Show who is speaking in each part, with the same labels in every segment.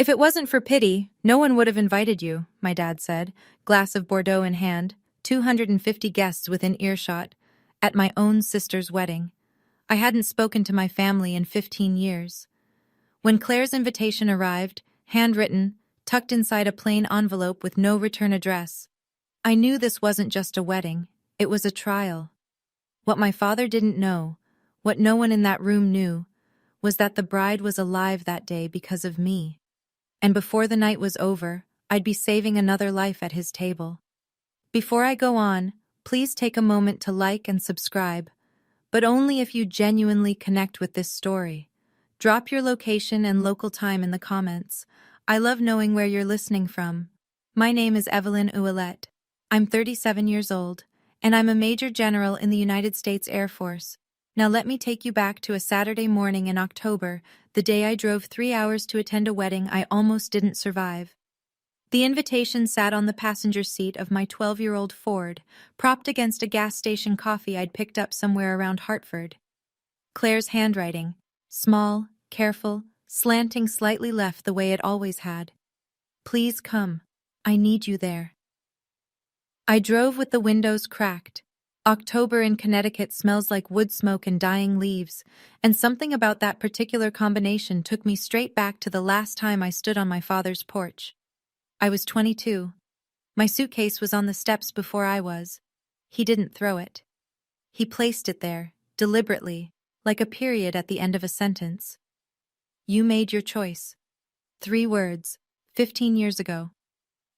Speaker 1: If it wasn't for pity, no one would have invited you, my dad said, glass of Bordeaux in hand, 250 guests within earshot, at my own sister's wedding. I hadn't spoken to my family in 15 years. When Claire's invitation arrived, handwritten, tucked inside a plain envelope with no return address, I knew this wasn't just a wedding, it was a trial. What my father didn't know, what no one in that room knew, was that the bride was alive that day because of me. And before the night was over, I'd be saving another life at his table. Before I go on, please take a moment to like and subscribe, but only if you genuinely connect with this story. Drop your location and local time in the comments. I love knowing where you're listening from. My name is Evelyn Ouellette. I'm 37 years old, and I'm a Major General in the United States Air Force. Now let me take you back to a Saturday morning in October, the day I drove 3 hours to attend a wedding I almost didn't survive. The invitation sat on the passenger seat of my 12-year-old Ford, propped against a gas station coffee I'd picked up somewhere around Hartford. Claire's handwriting, small, careful, slanting slightly left the way it always had. Please come. I need you there. I drove with the windows cracked. October in Connecticut smells like wood smoke and dying leaves, and something about that particular combination took me straight back to the last time I stood on my father's porch. I was 22. My suitcase was on the steps before I was. He didn't throw it. He placed it there, deliberately, like a period at the end of a sentence. You made your choice. 3 words, 15 years ago.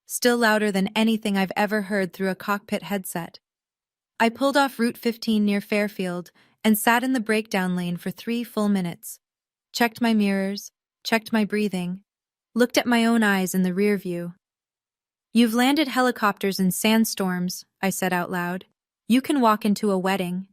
Speaker 1: Still louder than anything I've ever heard through a cockpit headset. I pulled off Route 15 near Fairfield and sat in the breakdown lane for 3 full minutes. Checked my mirrors, checked my breathing, looked at my own eyes in the rear view. You've landed helicopters in sandstorms, I said out loud. You can walk into a wedding.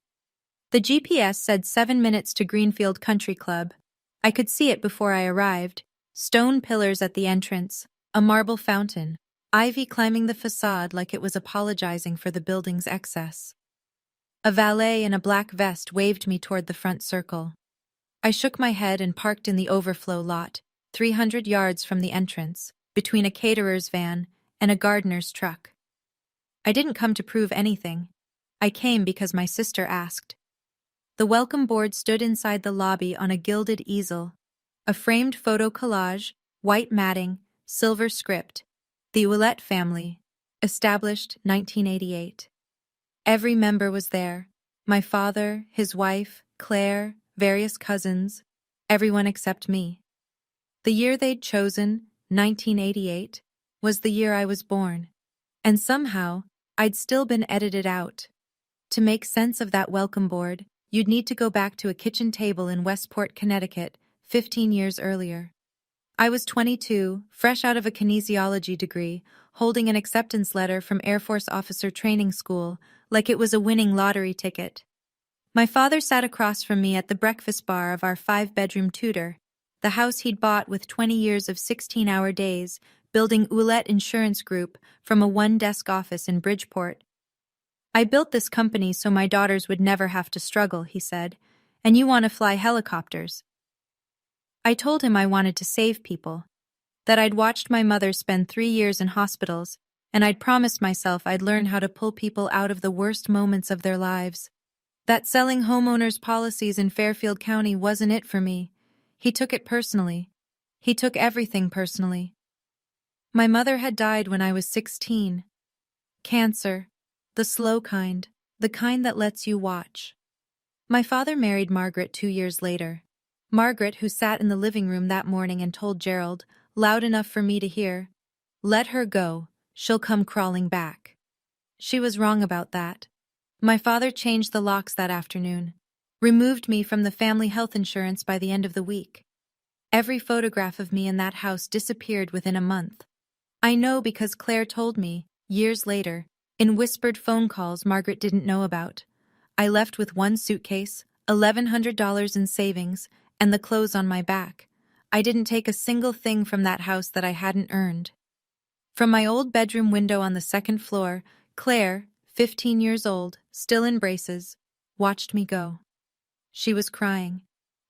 Speaker 1: The GPS said 7 minutes to Greenfield Country Club. I could see it before I arrived. Stone pillars at the entrance, a marble fountain, ivy climbing the facade like it was apologizing for the building's excess. A valet in a black vest waved me toward the front circle. I shook my head and parked in the overflow lot, 300 yards from the entrance, between a caterer's van and a gardener's truck. I didn't come to prove anything. I came because my sister asked. The welcome board stood inside the lobby on a gilded easel. A framed photo collage, white matting, silver script. The Ouellette family, established 1988. Every member was there. My father, his wife, Clare, various cousins, everyone except me. The year they'd chosen, 1988, was the year I was born. And somehow, I'd still been edited out. To make sense of that welcome board, you'd need to go back to a kitchen table in Westport, Connecticut, 15 years earlier. I was 22, fresh out of a kinesiology degree, holding an acceptance letter from Air Force Officer Training School, like it was a winning lottery ticket. My father sat across from me at the breakfast bar of our 5-bedroom Tudor, the house he'd bought with 20 years of 16-hour days, building Ouellette Insurance Group from a 1-desk office in Bridgeport. I built this company so my daughters would never have to struggle, he said, and you want to fly helicopters. I told him I wanted to save people, that I'd watched my mother spend 3 years in hospitals, and I'd promised myself I'd learn how to pull people out of the worst moments of their lives. That selling homeowners policies in Fairfield County wasn't it for me. He took it personally. He took everything personally. My mother had died when I was 16. Cancer. The slow kind. The kind that lets you watch. My father married Margaret 2 years later. Margaret, who sat in the living room that morning and told Gerald, loud enough for me to hear, "Let her go, she'll come crawling back." She was wrong about that. My father changed the locks that afternoon, removed me from the family health insurance by the end of the week. Every photograph of me in that house disappeared within a month. I know because Claire told me, years later, in whispered phone calls Margaret didn't know about. I left with 1 suitcase, $1,100 in savings, and the clothes on my back. I didn't take a single thing from that house that I hadn't earned. From my old bedroom window on the 2nd floor, Claire, 15 years old, still in braces, watched me go. She was crying.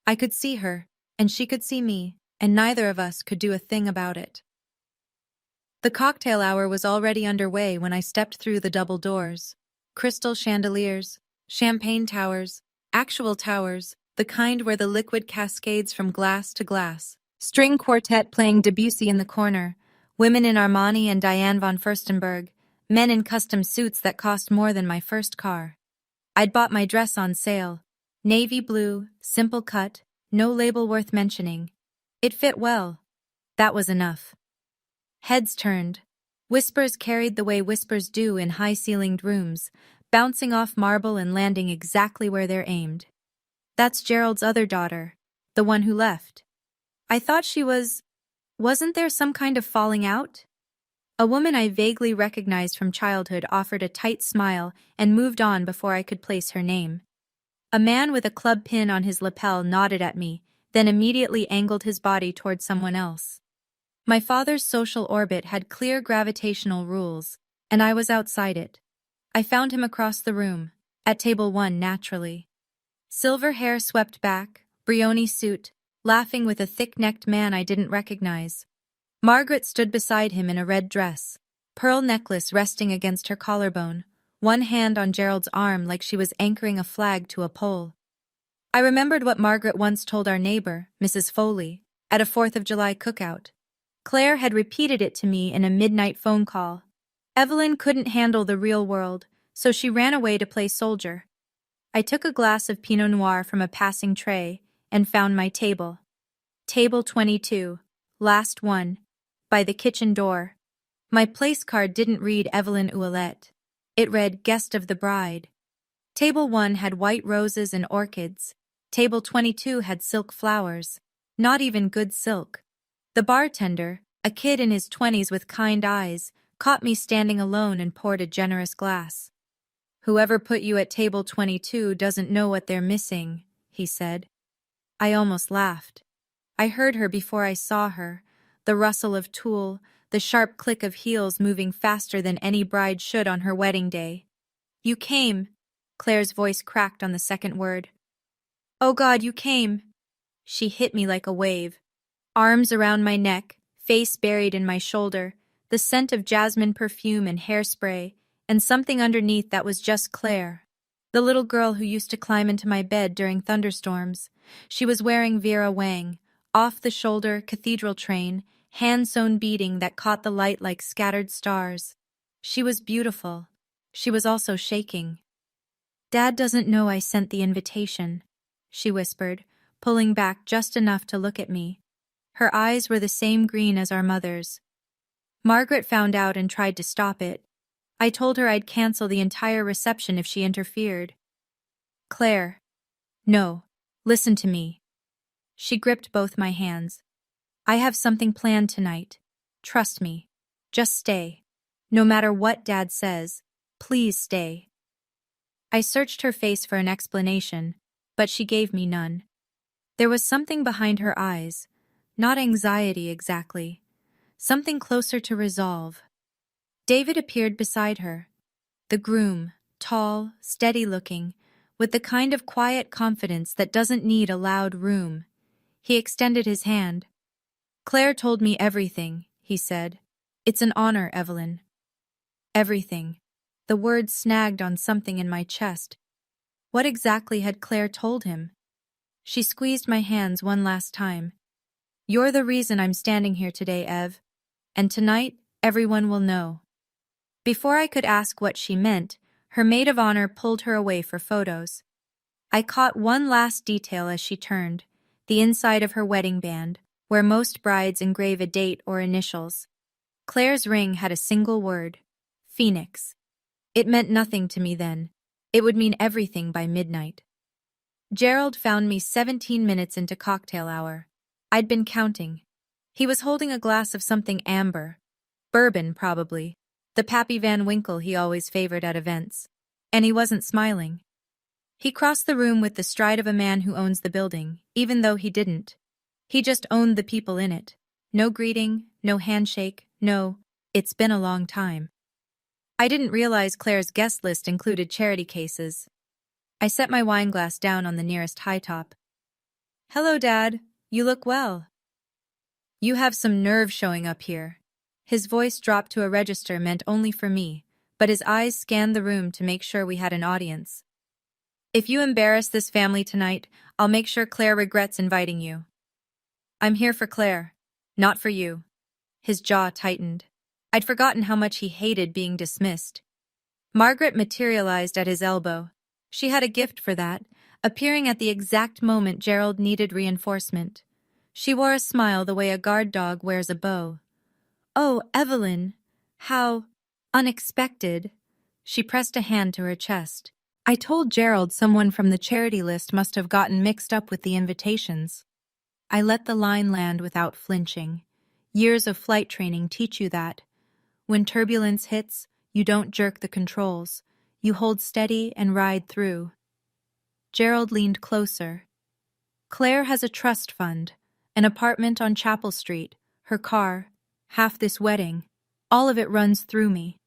Speaker 1: I could see her, and she could see me, and neither of us could do a thing about it. The cocktail hour was already underway when I stepped through the double doors. Crystal chandeliers, champagne towers, actual towers, the kind where the liquid cascades from glass to glass. String quartet playing Debussy in the corner, women in Armani and Diane von Furstenberg, men in custom suits that cost more than my first car. I'd bought my dress on sale. Navy blue, simple cut, no label worth mentioning. It fit well. That was enough. Heads turned. Whispers carried the way whispers do in high-ceilinged rooms, bouncing off marble and landing exactly where they're aimed. That's Gerald's other daughter, the one who left. I thought she was... Wasn't there some kind of falling out? A woman I vaguely recognized from childhood offered a tight smile and moved on before I could place her name. A man with a club pin on his lapel nodded at me, then immediately angled his body toward someone else. My father's social orbit had clear gravitational rules, and I was outside it. I found him across the room, at table 1 naturally. Silver hair swept back, Brioni suit, laughing with a thick-necked man I didn't recognize. Margaret stood beside him in a red dress, pearl necklace resting against her collarbone, one hand on Gerald's arm like she was anchoring a flag to a pole. I remembered what Margaret once told our neighbor, Mrs. Foley, at a 4th of July cookout. Claire had repeated it to me in a midnight phone call. Evelyn couldn't handle the real world, so she ran away to play soldier. I took a glass of Pinot Noir from a passing tray and found my table. Table 22, last one, by the kitchen door. My place card didn't read Evelyn Ouellette. It read Guest of the Bride. Table 1 had white roses and orchids. Table 22 had silk flowers. Not even good silk. The bartender, a kid in his 20s with kind eyes, caught me standing alone and poured a generous glass. "Whoever put you at table 22 doesn't know what they're missing," he said. I almost laughed. I heard her before I saw her, the rustle of tulle, the sharp click of heels moving faster than any bride should on her wedding day. "You came," Claire's voice cracked on the second word. "Oh God, you came." She hit me like a wave. Arms around my neck, face buried in my shoulder, the scent of jasmine perfume and hairspray, and something underneath that was just Clare. The little girl who used to climb into my bed during thunderstorms. She was wearing Vera Wang, off-the-shoulder cathedral train, hand-sewn beading that caught the light like scattered stars. She was beautiful. She was also shaking. "Dad doesn't know I sent the invitation," she whispered, pulling back just enough to look at me. Her eyes were the same green as our mother's. Margaret found out and tried to stop it. I told her I'd cancel the entire reception if she interfered. "Claire. No. Listen to me." She gripped both my hands. "I have something planned tonight. Trust me. Just stay. No matter what Dad says, please stay." I searched her face for an explanation, but she gave me none. There was something behind her eyes, not anxiety exactly, something closer to resolve. David appeared beside her. The groom, tall, steady-looking, with the kind of quiet confidence that doesn't need a loud room. He extended his hand. "Claire told me everything," he said. "It's an honor, Evelyn." Everything. The word snagged on something in my chest. What exactly had Claire told him? She squeezed my hands one last time. "You're the reason I'm standing here today, Ev. And tonight, everyone will know." Before I could ask what she meant, her maid of honor pulled her away for photos. I caught one last detail as she turned, the inside of her wedding band, where most brides engrave a date or initials. Claire's ring had a single word: Phoenix. It meant nothing to me then. It would mean everything by midnight. Gerald found me 17 minutes into cocktail hour. I'd been counting. He was holding a glass of something amber. Bourbon, probably. The Pappy Van Winkle he always favored at events. And he wasn't smiling. He crossed the room with the stride of a man who owns the building, even though he didn't. He just owned the people in it. No greeting, no handshake, no, "It's been a long time." I didn't realize Claire's guest list included charity cases. I set my wineglass down on the nearest high top. "Hello, Dad. You look well." You have some nerve showing up here. His voice dropped to a register meant only for me, but his eyes scanned the room to make sure we had an audience. If you embarrass this family tonight, I'll make sure Claire regrets inviting you. I'm here for Claire, not for you. His jaw tightened. I'd forgotten how much he hated being dismissed. Margaret materialized at his elbow. She had a gift for that, appearing at the exact moment Gerald needed reinforcement. She wore a smile the way a guard dog wears a bow. "Oh, Evelyn, how unexpected." She pressed a hand to her chest. "I told Gerald someone from the charity list must have gotten mixed up with the invitations." I let the line land without flinching. Years of flight training teach you that. When turbulence hits, you don't jerk the controls. You hold steady and ride through. Gerald leaned closer. "Claire has a trust fund, an apartment on Chapel Street, her car, half this wedding. All of it runs through me."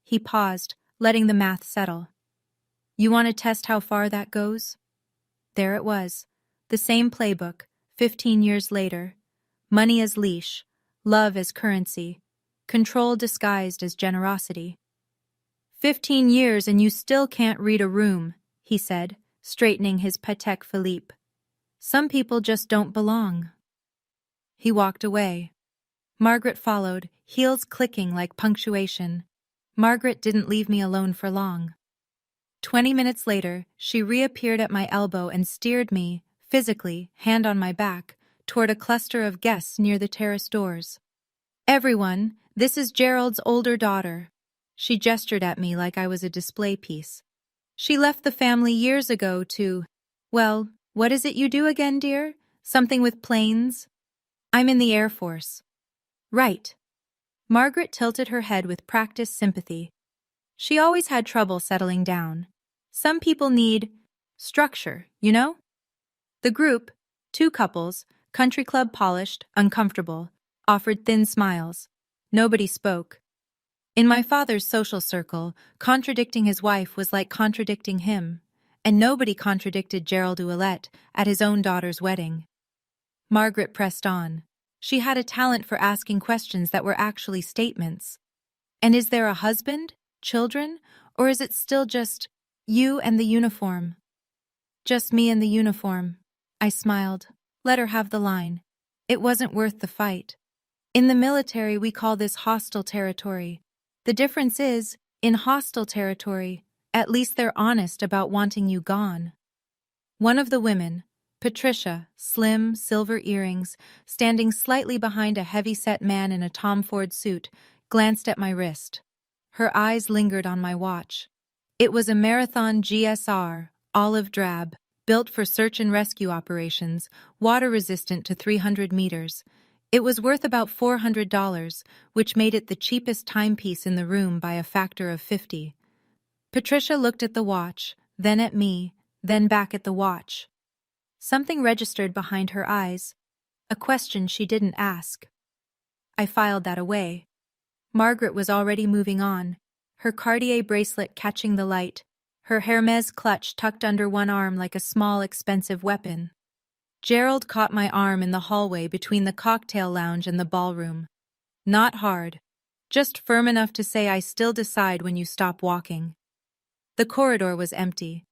Speaker 1: He paused, letting the math settle. "You want to test how far that goes?" There it was. The same playbook, 15 years later. Money as leash, love as currency, control disguised as generosity. 15 years and you still can't read a room," he said, straightening his Patek Philippe. "Some people just don't belong." He walked away. Margaret followed, heels clicking like punctuation. Margaret didn't leave me alone for long. 20 minutes later, she reappeared at my elbow and steered me, physically, hand on my back, toward a cluster of guests near the terrace doors. "Everyone, this is Gerald's older daughter." She gestured at me like I was a display piece. "She left the family years ago to, well, what is it you do again, dear? Something with planes?" "I'm in the Air Force." "Right." Margaret tilted her head with practiced sympathy. She always had trouble settling down. Some people need structure, you know? The group, 2 couples, country club polished, uncomfortable, offered thin smiles. Nobody spoke. In my father's social circle, contradicting his wife was like contradicting him, and nobody contradicted Gerald Ouellette at his own daughter's wedding. Margaret pressed on. She had a talent for asking questions that were actually statements. "And is there a husband, children, or is it still just you and the uniform?" "Just me and the uniform." I smiled. Let her have the line. It wasn't worth the fight. In the military, we call this hostile territory. The difference is, in hostile territory, at least they're honest about wanting you gone. One of the women, Patricia, slim, silver earrings, standing slightly behind a heavy-set man in a Tom Ford suit, glanced at my wrist. Her eyes lingered on my watch. It was a Marathon GSR, olive drab, built for search and rescue operations, water-resistant to 300 meters. It was worth about $400, which made it the cheapest timepiece in the room by a factor of 50. Patricia looked at the watch, then at me, then back at the watch. Something registered behind her eyes, a question she didn't ask. I filed that away. Margaret was already moving on, her Cartier bracelet catching the light, her Hermes clutch tucked under one arm like a small, expensive weapon. Gerald caught my arm in the hallway between the cocktail lounge and the ballroom. Not hard, just firm enough to say I still decide when you stop walking. The corridor was empty.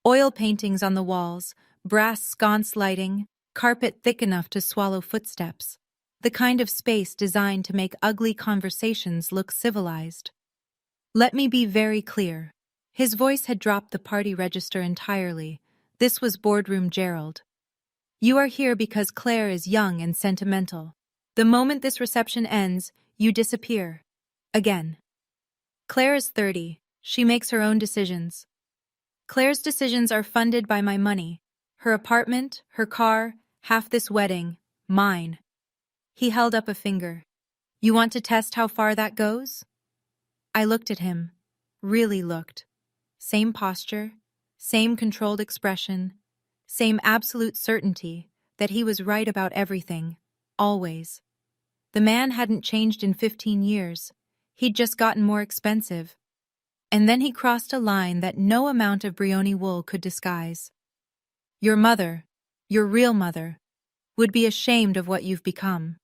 Speaker 1: Oil paintings on the walls, brass sconce lighting, carpet thick enough to swallow footsteps. The kind of space designed to make ugly conversations look civilized. Let me be very clear. His voice had dropped the party register entirely. This was boardroom Gerald. You are here because Claire is young and sentimental. The moment this reception ends, you disappear. Again. Claire is 30. She makes her own decisions. Claire's decisions are funded by my money. Her apartment, her car, half this wedding, mine. He held up a finger. You want to test how far that goes? I looked at him. Really looked. Same posture, same controlled expression, same absolute certainty that he was right about everything, always. The man hadn't changed in 15 years. He'd just gotten more expensive. And then he crossed a line that no amount of Brioni wool could disguise. Your mother, your real mother, would be ashamed of what you've become.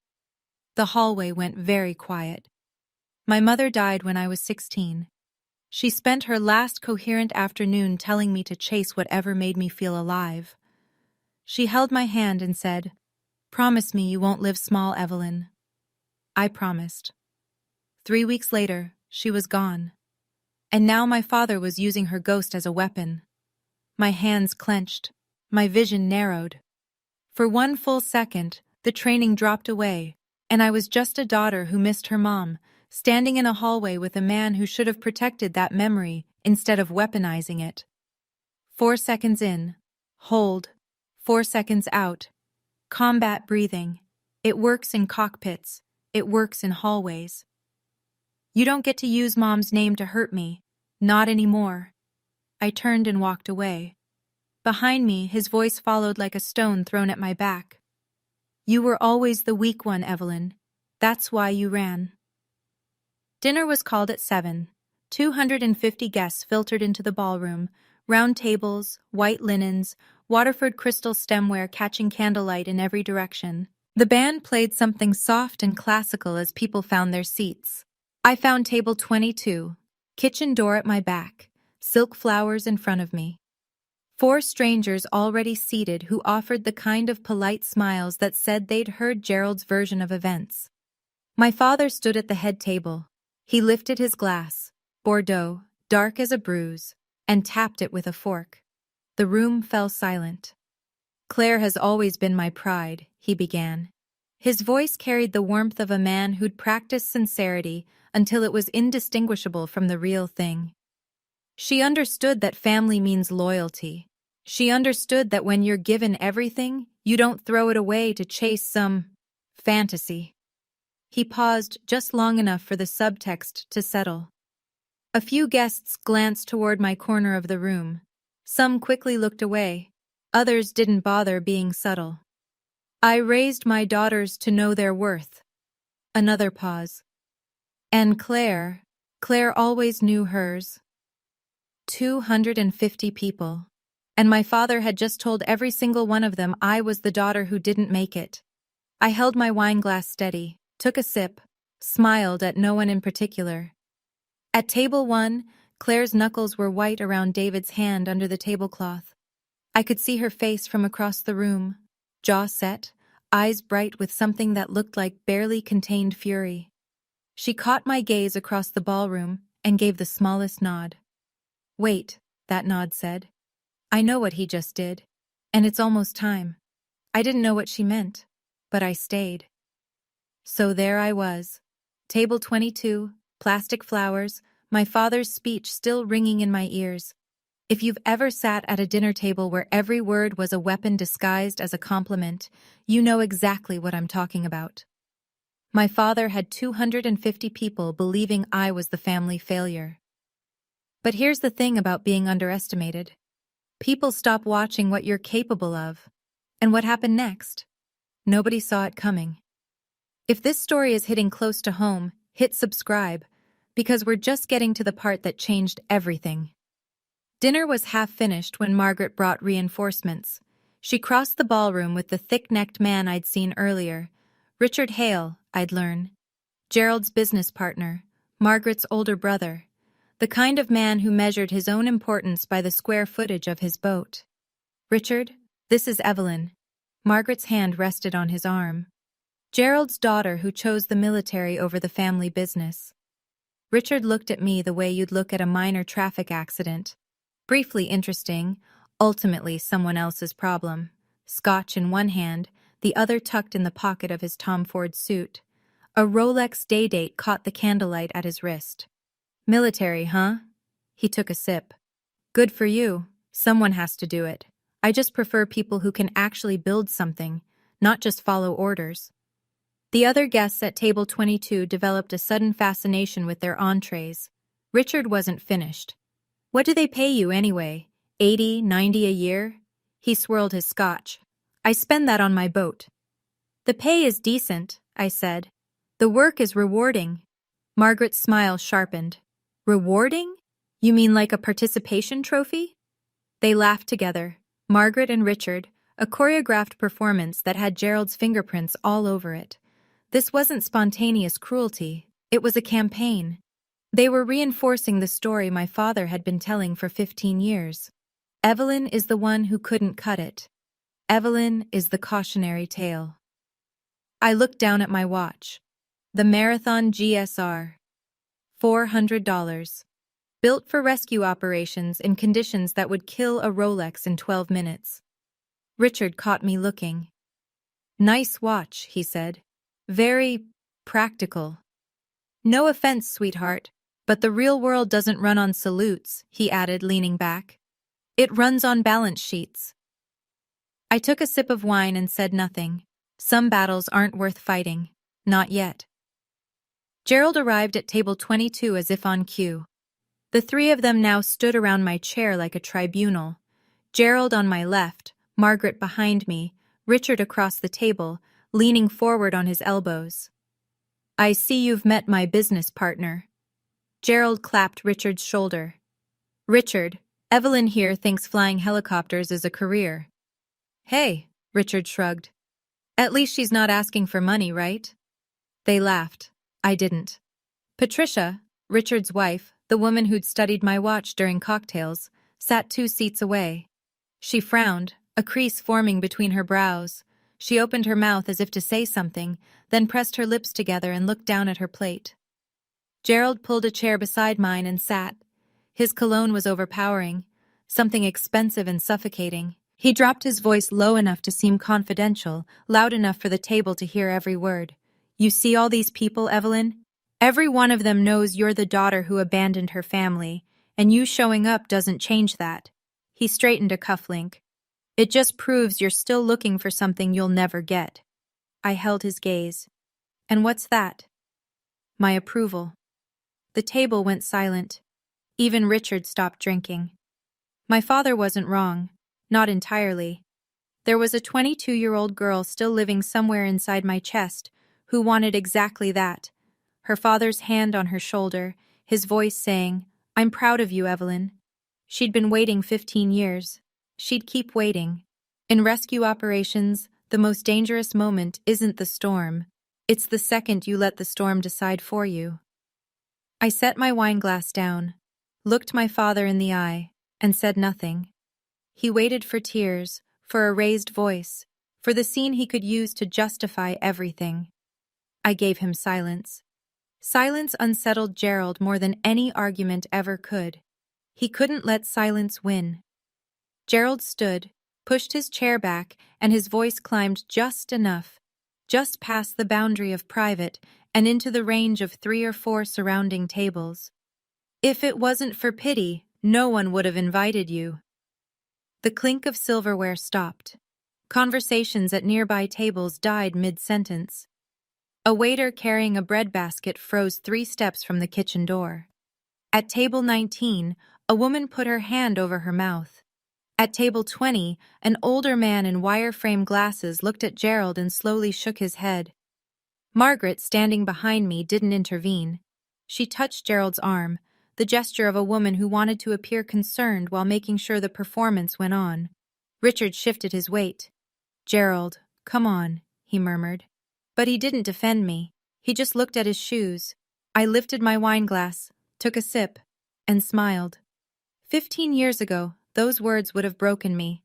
Speaker 1: The hallway went very quiet. My mother died when I was 16. She spent her last coherent afternoon telling me to chase whatever made me feel alive. She held my hand and said, "Promise me you won't live small, Evelyn." I promised. 3 weeks later, she was gone. And now my father was using her ghost as a weapon. My hands clenched. My vision narrowed. For one full second, the training dropped away, and I was just a daughter who missed her mom, standing in a hallway with a man who should have protected that memory instead of weaponizing it. 4 seconds in. Hold. 4 seconds out. Combat breathing. It works in cockpits. It works in hallways. You don't get to use Mom's name to hurt me. Not anymore. I turned and walked away. Behind me, his voice followed like a stone thrown at my back. You were always the weak one, Evelyn. That's why you ran. Dinner was called at 7. 250 guests filtered into the ballroom, round tables, white linens, Waterford crystal stemware catching candlelight in every direction. The band played something soft and classical as people found their seats. I found table 22, kitchen door at my back, silk flowers in front of me. 4 strangers already seated who offered the kind of polite smiles that said they'd heard Gerald's version of events. My father stood at the head table. He lifted his glass, Bordeaux, dark as a bruise, and tapped it with a fork. The room fell silent. Clare has always been my pride, he began. His voice carried the warmth of a man who'd practiced sincerity until it was indistinguishable from the real thing. She understood that family means loyalty. She understood that when you're given everything, you don't throw it away to chase some fantasy. He paused just long enough for the subtext to settle. A few guests glanced toward my corner of the room. Some quickly looked away. Others didn't bother being subtle. I raised my daughters to know their worth. Another pause. And Clare always knew hers. 250 people. And my father had just told every single one of them I was the daughter who didn't make it. I held my wine glass steady, took a sip, smiled at no one in particular. At table 1, Clare's knuckles were white around David's hand under the tablecloth. I could see her face from across the room, jaw set, eyes bright with something that looked like barely contained fury. She caught my gaze across the ballroom and gave the smallest nod. Wait, that nod said. I know what he just did, and it's almost time. I didn't know what she meant, but I stayed. So there I was. Table 22, plastic flowers, my father's speech still ringing in my ears. If you've ever sat at a dinner table where every word was a weapon disguised as a compliment, you know exactly what I'm talking about. My father had 250 people believing I was the family failure. But here's the thing about being underestimated. People stop watching what you're capable of. And what happened next? Nobody saw it coming. If this story is hitting close to home, hit subscribe, because we're just getting to the part that changed everything. Dinner was half finished when Margaret brought reinforcements. She crossed the ballroom with the thick-necked man I'd seen earlier. Richard Hale, I'd learn. Gerald's business partner, Margaret's older brother. The kind of man who measured his own importance by the square footage of his boat. Richard, this is Evelyn. Margaret's hand rested on his arm. Gerald's daughter who chose the military over the family business. Richard looked at me the way you'd look at a minor traffic accident. Briefly interesting, ultimately someone else's problem. Scotch in one hand, the other tucked in the pocket of his Tom Ford suit. A Rolex day date caught the candlelight at his wrist. Military, huh? He took a sip. Good for you. Someone has to do it. I just prefer people who can actually build something, not just follow orders. The other guests at table 22 developed a sudden fascination with their entrees. Richard wasn't finished. What do they pay you anyway? 80, 90 a year? He swirled his scotch. I spend that on my boat. The pay is decent, I said. The work is rewarding. Margaret's smile sharpened. Rewarding? You mean like a participation trophy? They laughed together, Margaret and Richard, a choreographed performance that had Gerald's fingerprints all over it. This wasn't spontaneous cruelty, it was a campaign. They were reinforcing the story my father had been telling for 15 years. Evelyn is the one who couldn't cut it. Evelyn is the cautionary tale. I looked down at my watch. The Marathon GSR. $400. Built for rescue operations in conditions that would kill a Rolex in 12 minutes. Richard caught me looking. "Nice watch," he said. "Very practical." "No offense, sweetheart, but the real world doesn't run on salutes," he added, leaning back. "It runs on balance sheets." I took a sip of wine and said nothing. Some battles aren't worth fighting. Not yet. Gerald arrived at table 22 as if on cue. The three of them now stood around my chair like a tribunal. Gerald on my left, Margaret behind me, Richard across the table, leaning forward on his elbows. "I see you've met my business partner." Gerald clapped Richard's shoulder. "Richard, Evelyn here thinks flying helicopters is a career." "Hey," Richard shrugged. "At least she's not asking for money, right?" They laughed. I didn't. Patricia, Richard's wife, the woman who'd studied my watch during cocktails, sat 2 seats away. She frowned, a crease forming between her brows. She opened her mouth as if to say something, then pressed her lips together and looked down at her plate. Gerald pulled a chair beside mine and sat. His cologne was overpowering, something expensive and suffocating. He dropped his voice low enough to seem confidential, loud enough for the table to hear every word. "You see all these people, Evelyn? Every one of them knows you're the daughter who abandoned her family, and you showing up doesn't change that." He straightened a cufflink. "It just proves you're still looking for something you'll never get." I held his gaze. "And what's that?" "My approval." The table went silent. Even Richard stopped drinking. My father wasn't wrong. Not entirely. There was a 22-year-old girl still living somewhere inside my chest who wanted exactly that. Her father's hand on her shoulder, his voice saying, "I'm proud of you, Evelyn." She'd been waiting 15 years. She'd keep waiting. In rescue operations, the most dangerous moment isn't the storm. It's the second you let the storm decide for you. I set my wine glass down, looked my father in the eye, and said nothing. He waited for tears, for a raised voice, for the scene he could use to justify everything. I gave him silence. Silence unsettled Gerald more than any argument ever could. He couldn't let silence win. Gerald stood, pushed his chair back, and his voice climbed just enough, just past the boundary of private and into the range of 3 or 4 surrounding tables. "If it wasn't for pity, no one would have invited you." The clink of silverware stopped. Conversations at nearby tables died mid-sentence. A waiter carrying a bread basket froze 3 steps from the kitchen door. At table 19, a woman put her hand over her mouth. At table 20, an older man in wire-frame glasses looked at Gerald and slowly shook his head. Margaret, standing behind me, didn't intervene. She touched Gerald's arm, the gesture of a woman who wanted to appear concerned while making sure the performance went on. Richard shifted his weight. "Gerald, come on," he murmured. But he didn't defend me. He just looked at his shoes. I lifted my wine glass, took a sip, and smiled. 15 years ago, those words would have broken me.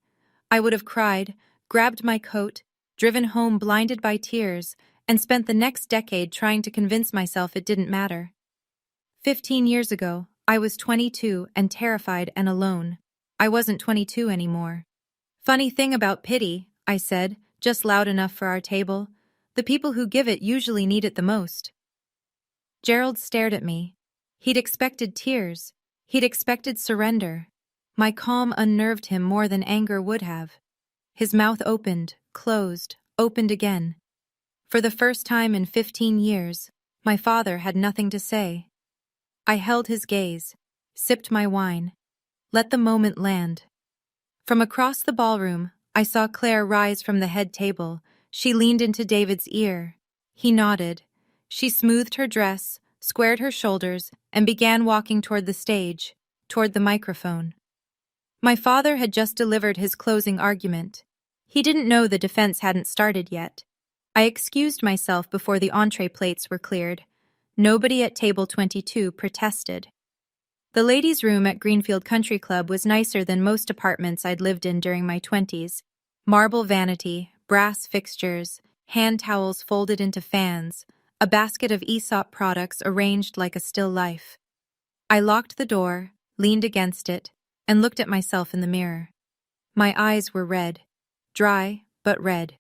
Speaker 1: I would have cried, grabbed my coat, driven home blinded by tears, and spent the next decade trying to convince myself it didn't matter. 15 years ago, I was 22 and terrified and alone. I wasn't 22 anymore. "Funny thing about pity," I said, just loud enough for our table. "The people who give it usually need it the most." Gerald stared at me. He'd expected tears. He'd expected surrender. My calm unnerved him more than anger would have. His mouth opened, closed, opened again. For the first time in 15 years, my father had nothing to say. I held his gaze, sipped my wine, let the moment land. From across the ballroom, I saw Clare rise from the head table. She leaned into David's ear. He nodded. She smoothed her dress, squared her shoulders, and began walking toward the stage, toward the microphone. My father had just delivered his closing argument. He didn't know the defense hadn't started yet. I excused myself before the entree plates were cleared. Nobody at table 22 protested. The ladies' room at Greenfield Country Club was nicer than most apartments I'd lived in during my 20s. Marble vanity, brass fixtures, hand towels folded into fans, a basket of Aesop products arranged like a still life. I locked the door, leaned against it, and looked at myself in the mirror. My eyes were red. Dry, but red.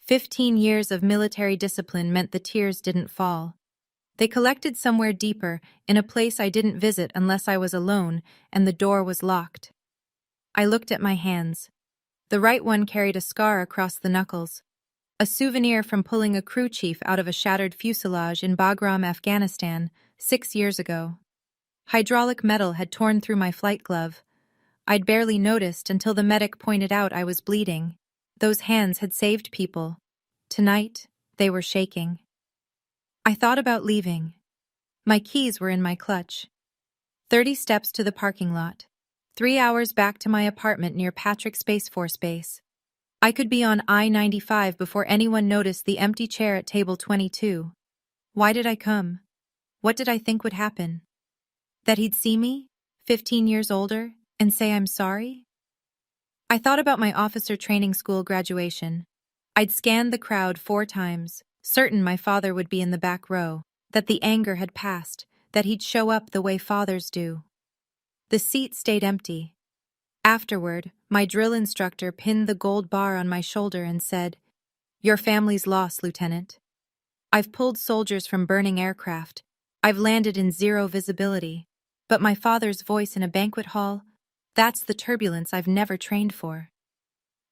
Speaker 1: 15 years of military discipline meant the tears didn't fall. They collected somewhere deeper, in a place I didn't visit unless I was alone, and the door was locked. I looked at my hands. The right one carried a scar across the knuckles, a souvenir from pulling a crew chief out of a shattered fuselage in Bagram, Afghanistan, 6 years ago. Hydraulic metal had torn through my flight glove. I'd barely noticed until the medic pointed out I was bleeding. Those hands had saved people. Tonight, they were shaking. I thought about leaving. My keys were in my clutch. 30 steps to the parking lot. 3 hours back to my apartment near Patrick Space Force Base. I could be on I-95 before anyone noticed the empty chair at table 22. Why did I come? What did I think would happen? That he'd see me, 15 years older, and say I'm sorry? I thought about my officer training school graduation. I'd scanned the crowd 4 times, certain my father would be in the back row, that the anger had passed, that he'd show up the way fathers do. The seat stayed empty. Afterward, my drill instructor pinned the gold bar on my shoulder and said, "Your family's lost, Lieutenant. I've pulled soldiers from burning aircraft. I've landed in zero visibility. But my father's voice in a banquet hall, that's the turbulence I've never trained for."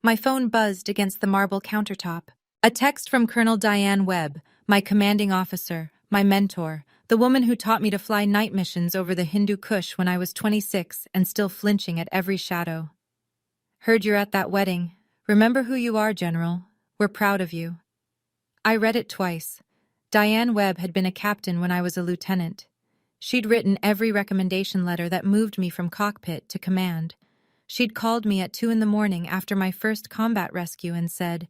Speaker 1: My phone buzzed against the marble countertop. A text from Colonel Diane Webb, my commanding officer, my mentor, the woman who taught me to fly night missions over the Hindu Kush when I was 26 and still flinching at every shadow. "Heard you're at that wedding. Remember who you are, General. We're proud of you." I read it twice. Diane Webb had been a captain when I was a lieutenant. She'd written every recommendation letter that moved me from cockpit to command. She'd called me at 2 a.m. after my first combat rescue and said,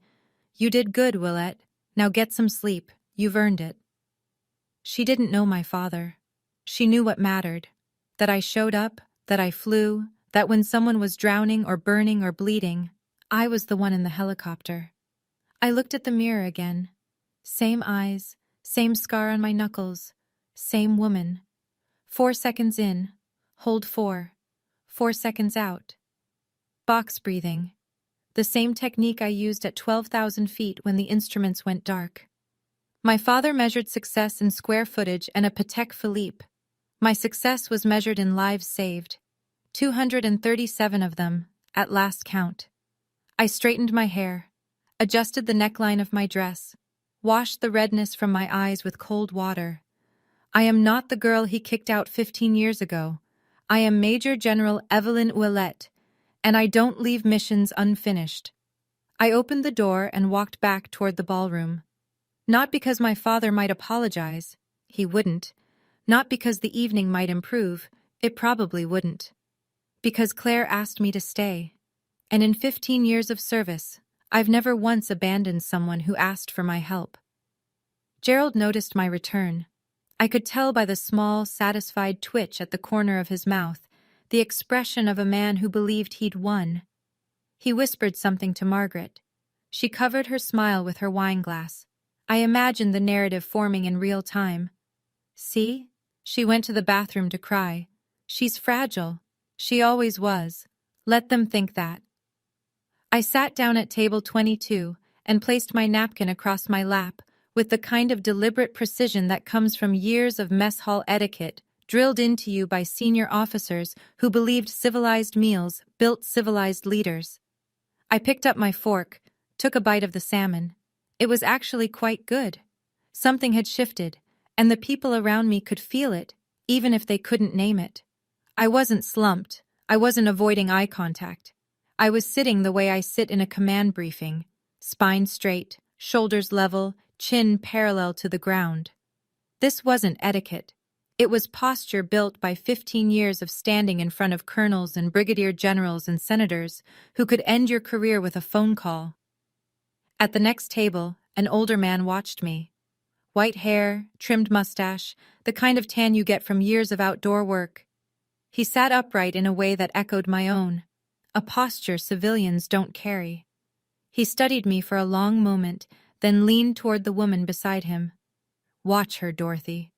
Speaker 1: "You did good, Willette. Now get some sleep. You've earned it." She didn't know my father. She knew what mattered. That I showed up, that I flew, that when someone was drowning or burning or bleeding, I was the one in the helicopter. I looked at the mirror again. Same eyes, same scar on my knuckles, same woman. 4 seconds in, hold 4. 4 seconds out. Box breathing. The same technique I used at 12,000 feet when the instruments went dark. My father measured success in square footage and a Patek Philippe. My success was measured in lives saved. 237 of them, at last count. I straightened my hair, adjusted the neckline of my dress, washed the redness from my eyes with cold water. I am not the girl he kicked out 15 years ago. I am Major General Evelyn Ouellette, and I don't leave missions unfinished. I opened the door and walked back toward the ballroom. Not because my father might apologize. He wouldn't. Not because the evening might improve. It probably wouldn't. Because Claire asked me to stay. And in 15 years of service, I've never once abandoned someone who asked for my help. Gerald noticed my return. I could tell by the small, satisfied twitch at the corner of his mouth, the expression of a man who believed he'd won. He whispered something to Margaret. She covered her smile with her wineglass. I imagined the narrative forming in real time. "See?" She went to the bathroom to cry. "She's fragile. She always was. Let them think that." I sat down at table 22 and placed my napkin across my lap with the kind of deliberate precision that comes from years of mess hall etiquette drilled into you by senior officers who believed civilized meals built civilized leaders. I picked up my fork, took a bite of the salmon. It was actually quite good. Something had shifted, and the people around me could feel it, even if they couldn't name it. I wasn't slumped. I wasn't avoiding eye contact. I was sitting the way I sit in a command briefing, spine straight, shoulders level, chin parallel to the ground. This wasn't etiquette. It was posture built by 15 years of standing in front of colonels and brigadier generals and senators who could end your career with a phone call. At the next table, An older man watched me. White hair, trimmed mustache, the kind of tan you get from years of outdoor work. He sat upright in a way that echoed my own, a posture civilians don't carry. He studied me for a long moment, then leaned toward the woman beside him. "Watch her, Dorothy."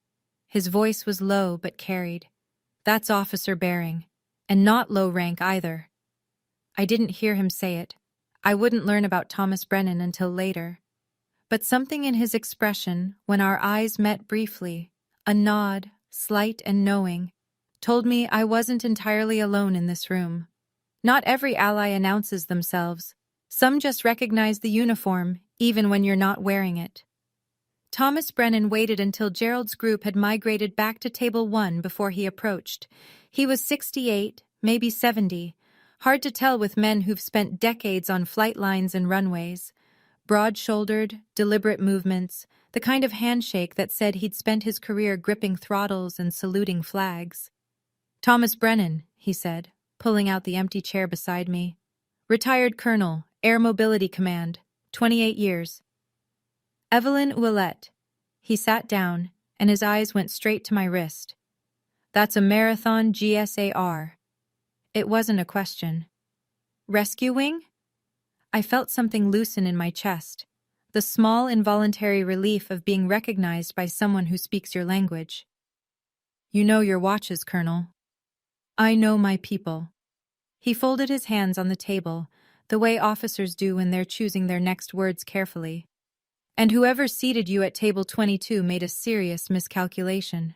Speaker 1: His voice was low but carried. "That's Officer Baring. And not low rank either." I didn't hear him say it. I wouldn't learn about Thomas Brennan until later. But something in his expression, when our eyes met briefly, a nod, slight and knowing, told me I wasn't entirely alone in this room. Not every ally announces themselves. Some just recognize the uniform, even when you're not wearing it. Thomas Brennan waited until Gerald's group had migrated back to Table 1 before he approached. He was 68, maybe 70. Hard to tell with men who've spent decades on flight lines and runways. Broad-shouldered, deliberate movements, the kind of handshake that said he'd spent his career gripping throttles and saluting flags. "Thomas Brennan," he said, pulling out the empty chair beside me. "Retired Colonel, Air Mobility Command, 28 years. Evelyn Ouellette." He sat down, and his eyes went straight to my wrist. "That's a Marathon GSAR." It wasn't a question. "Rescue wing?" I felt something loosen in my chest, the small involuntary relief of being recognized by someone who speaks your language. "You know your watches, Colonel." "I know my people." He folded his hands on the table, the way officers do when they're choosing their next words carefully. "And whoever seated you at table 22 made a serious miscalculation."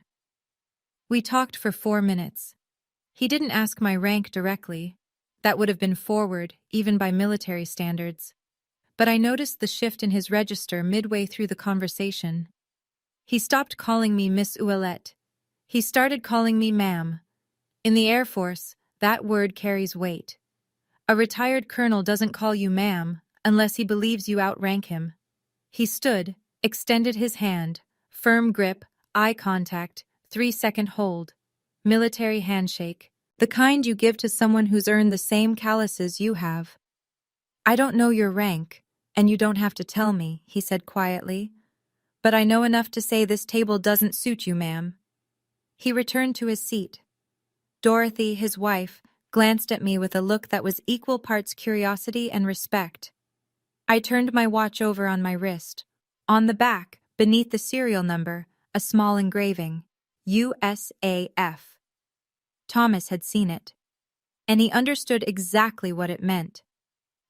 Speaker 1: We talked for 4 minutes. He didn't ask my rank directly. That would have been forward, even by military standards. But I noticed the shift in his register midway through the conversation. He stopped calling me Miss Ouellette. He started calling me ma'am. In the Air Force, that word carries weight. A retired colonel doesn't call you ma'am unless he believes you outrank him. He stood, extended his hand, firm grip, eye contact, 3-second hold. Military handshake, the kind you give to someone who's earned the same calluses you have. "I don't know your rank, and you don't have to tell me," he said quietly. "But I know enough to say this table doesn't suit you, ma'am." He returned to his seat. Dorothy, his wife, glanced at me with a look that was equal parts curiosity and respect. I turned my watch over on my wrist. On the back, beneath the serial number, a small engraving, USAF. Thomas had seen it, and he understood exactly what it meant.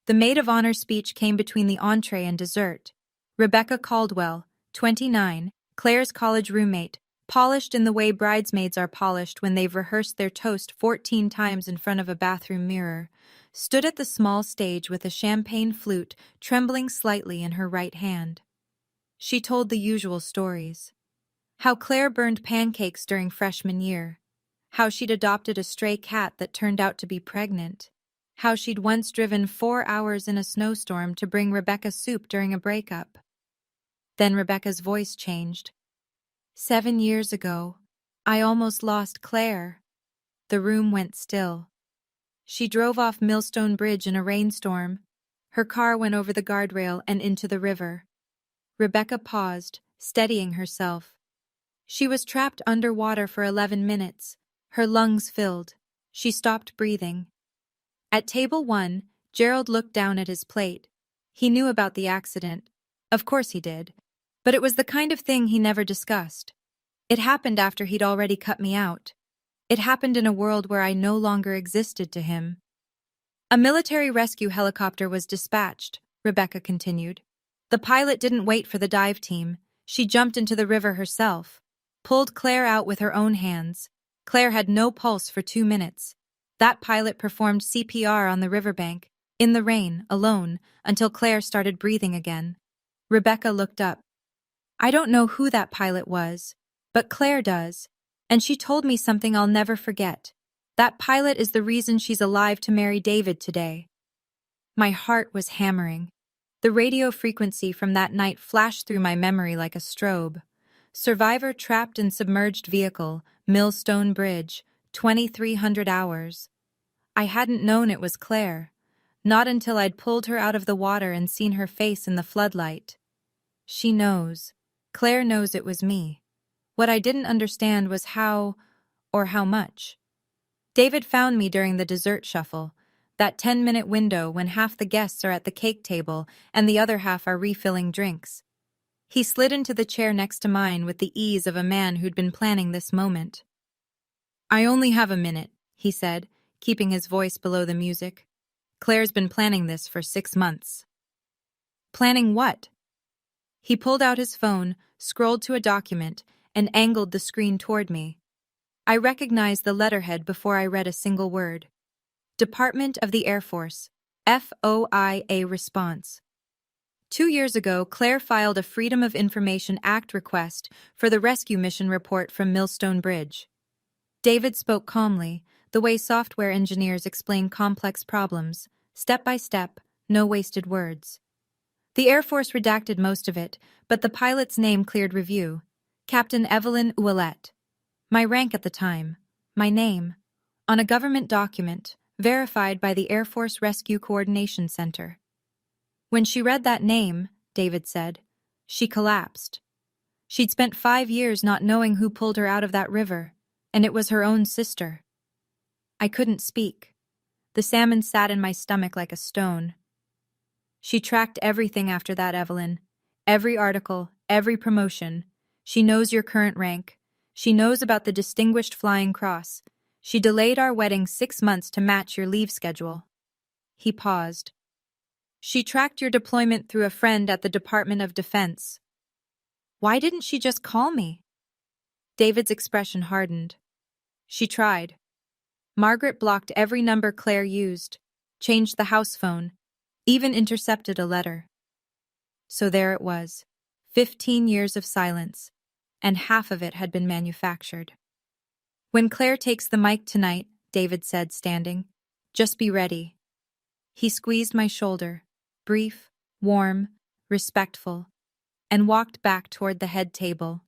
Speaker 1: The maid of honor speech came between the entree and dessert. Rebecca Caldwell, 29, Claire's college roommate, polished in the way bridesmaids are polished when they've rehearsed their toast 14 times in front of a bathroom mirror, stood at the small stage with a champagne flute trembling slightly in her right hand. She told the usual stories. How Clare burned pancakes during freshman year. How she'd adopted a stray cat that turned out to be pregnant. How she'd once driven 4 hours in a snowstorm to bring Rebecca soup during a breakup. Then Rebecca's voice changed. 7 years ago, I almost lost Clare." The room went still. She drove off Millstone Bridge in a rainstorm. Her car went over the guardrail and into the river. Rebecca paused, steadying herself. She was trapped underwater for 11 minutes, her lungs filled. She stopped breathing. At table 1, Gerald looked down at his plate. He knew about the accident. Of course he did. But it was the kind of thing he never discussed. It happened after he'd already cut me out. It happened in a world where I no longer existed to him. "A military rescue helicopter was dispatched," Rebecca continued. "The pilot didn't wait for the dive team. She jumped into the river herself. Pulled Claire out with her own hands. Claire had no pulse for 2 minutes. That pilot performed CPR on the riverbank, in the rain, alone, until Claire started breathing again." Rebecca looked up. "I don't know who that pilot was, but Claire does. And she told me something I'll never forget. That pilot is the reason she's alive to marry David today." My heart was hammering. The radio frequency from that night flashed through my memory like a strobe. Survivor trapped in submerged vehicle, Millstone Bridge, 2300 hours. I hadn't known it was Claire. Not until I'd pulled her out of the water and seen her face in the floodlight. She knows. Claire knows it was me. What I didn't understand was how, or how much. David found me during the dessert shuffle, that 10-minute window when half the guests are at the cake table and the other half are refilling drinks. He slid into the chair next to mine with the ease of a man who'd been planning this moment. "I only have a minute," he said, keeping his voice below the music. "Claire's been planning this for 6 months." "Planning what?" He pulled out his phone, scrolled to a document, and angled the screen toward me. I recognized the letterhead before I read a single word. Department of the Air Force. FOIA response. 2 years ago, Claire filed a Freedom of Information Act request for the rescue mission report from Millstone Bridge. David spoke calmly, the way software engineers explain complex problems, step by step, no wasted words. The Air Force redacted most of it, but the pilot's name cleared review. Captain Evelyn Ouellette. My rank at the time. My name. On a government document, verified by the Air Force Rescue Coordination Center. When she read that name, David said, she collapsed. She'd spent 5 years not knowing who pulled her out of that river, and it was her own sister. I couldn't speak. The salmon sat in my stomach like a stone. She tracked everything after that, Evelyn. Every article, every promotion. She knows your current rank. She knows about the Distinguished Flying Cross. She delayed our wedding 6 months to match your leave schedule. He paused. She tracked your deployment through a friend at the Department of Defense. Why didn't she just call me? David's expression hardened. She tried. Margaret blocked every number Claire used, changed the house phone, even intercepted a letter. So there it was, 15 years of silence, and half of it had been manufactured. When Claire takes the mic tonight, David said, standing, just be ready. He squeezed my shoulder, brief, warm, respectful, and walked back toward the head table.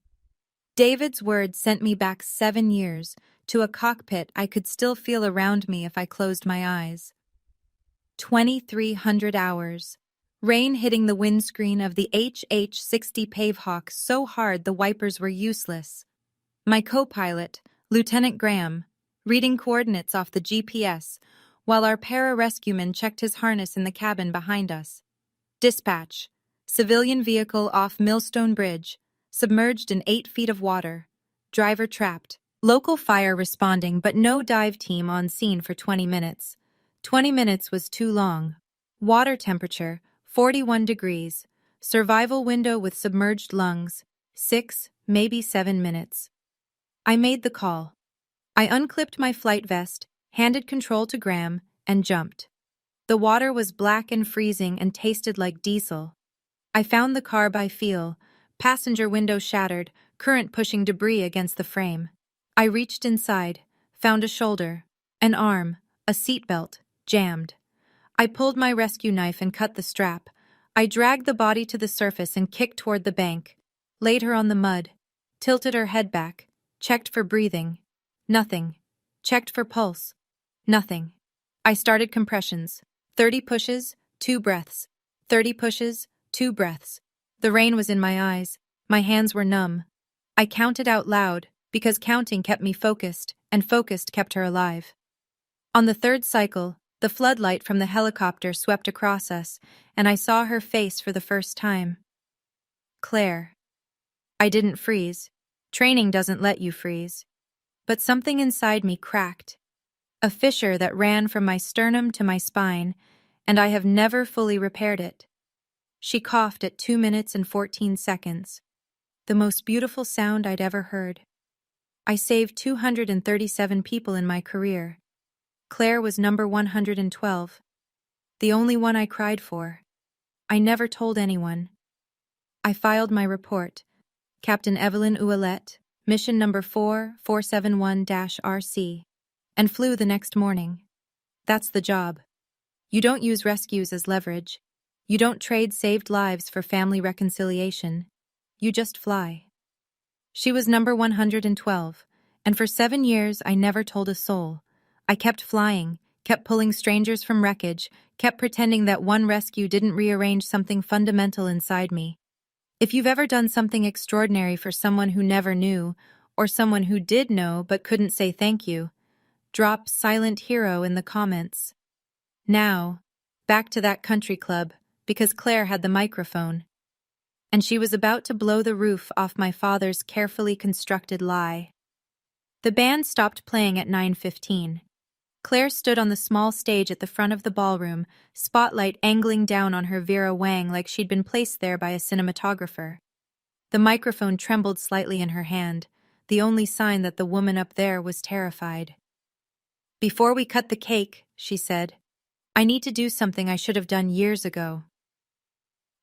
Speaker 1: David's words sent me back 7 years, to a cockpit I could still feel around me if I closed my eyes. 2,300 hours. Rain hitting the windscreen of the HH-60 Pavehawk so hard the wipers were useless. My co-pilot, Lieutenant Graham, reading coordinates off the GPS, while our para-rescueman checked his harness in the cabin behind us. Dispatch. Civilian vehicle off Millstone Bridge, submerged in 8 feet of water. Driver trapped. Local fire responding, but no dive team on scene for 20 minutes. 20 minutes was too long. Water temperature, 41 degrees. Survival window with submerged lungs, 6, maybe 7 minutes. I made the call. I unclipped my flight vest, handed control to Graham, and jumped. The water was black and freezing and tasted like diesel. I found the car by feel, passenger window shattered, current pushing debris against the frame. I reached inside, found a shoulder, an arm, a seatbelt, jammed. I pulled my rescue knife and cut the strap. I dragged the body to the surface and kicked toward the bank, laid her on the mud, tilted her head back, checked for breathing. Nothing. Checked for pulse. Nothing. I started compressions. 30 pushes, 2 breaths. 30 pushes, 2 breaths. The rain was in my eyes. My hands were numb. I counted out loud, because counting kept me focused, and focused kept her alive. On the 3rd cycle, the floodlight from the helicopter swept across us, and I saw her face for the first time. Claire. I didn't freeze. Training doesn't let you freeze. But something inside me cracked. A fissure that ran from my sternum to my spine, and I have never fully repaired it. She coughed at 2 minutes and 14 seconds. The most beautiful sound I'd ever heard. I saved 237 people in my career. Claire was number 112. The only one I cried for. I never told anyone. I filed my report. Captain Evelyn Ouellette, mission number 4471-RC, and flew the next morning. That's the job. You don't use rescues as leverage. You don't trade saved lives for family reconciliation. You just fly. She was number 112, and for 7 years I never told a soul. I kept flying, kept pulling strangers from wreckage, kept pretending that one rescue didn't rearrange something fundamental inside me. If you've ever done something extraordinary for someone who never knew, or someone who did know but couldn't say thank you, drop silent hero in the comments. Now, back to that country club, because Claire had the microphone. And she was about to blow the roof off my father's carefully constructed lie. The band stopped playing at 9:15. Claire stood on the small stage at the front of the ballroom, spotlight angling down on her Vera Wang like she'd been placed there by a cinematographer. The microphone trembled slightly in her hand, the only sign that the woman up there was terrified. "Before we cut the cake," she said, "I need to do something I should have done years ago."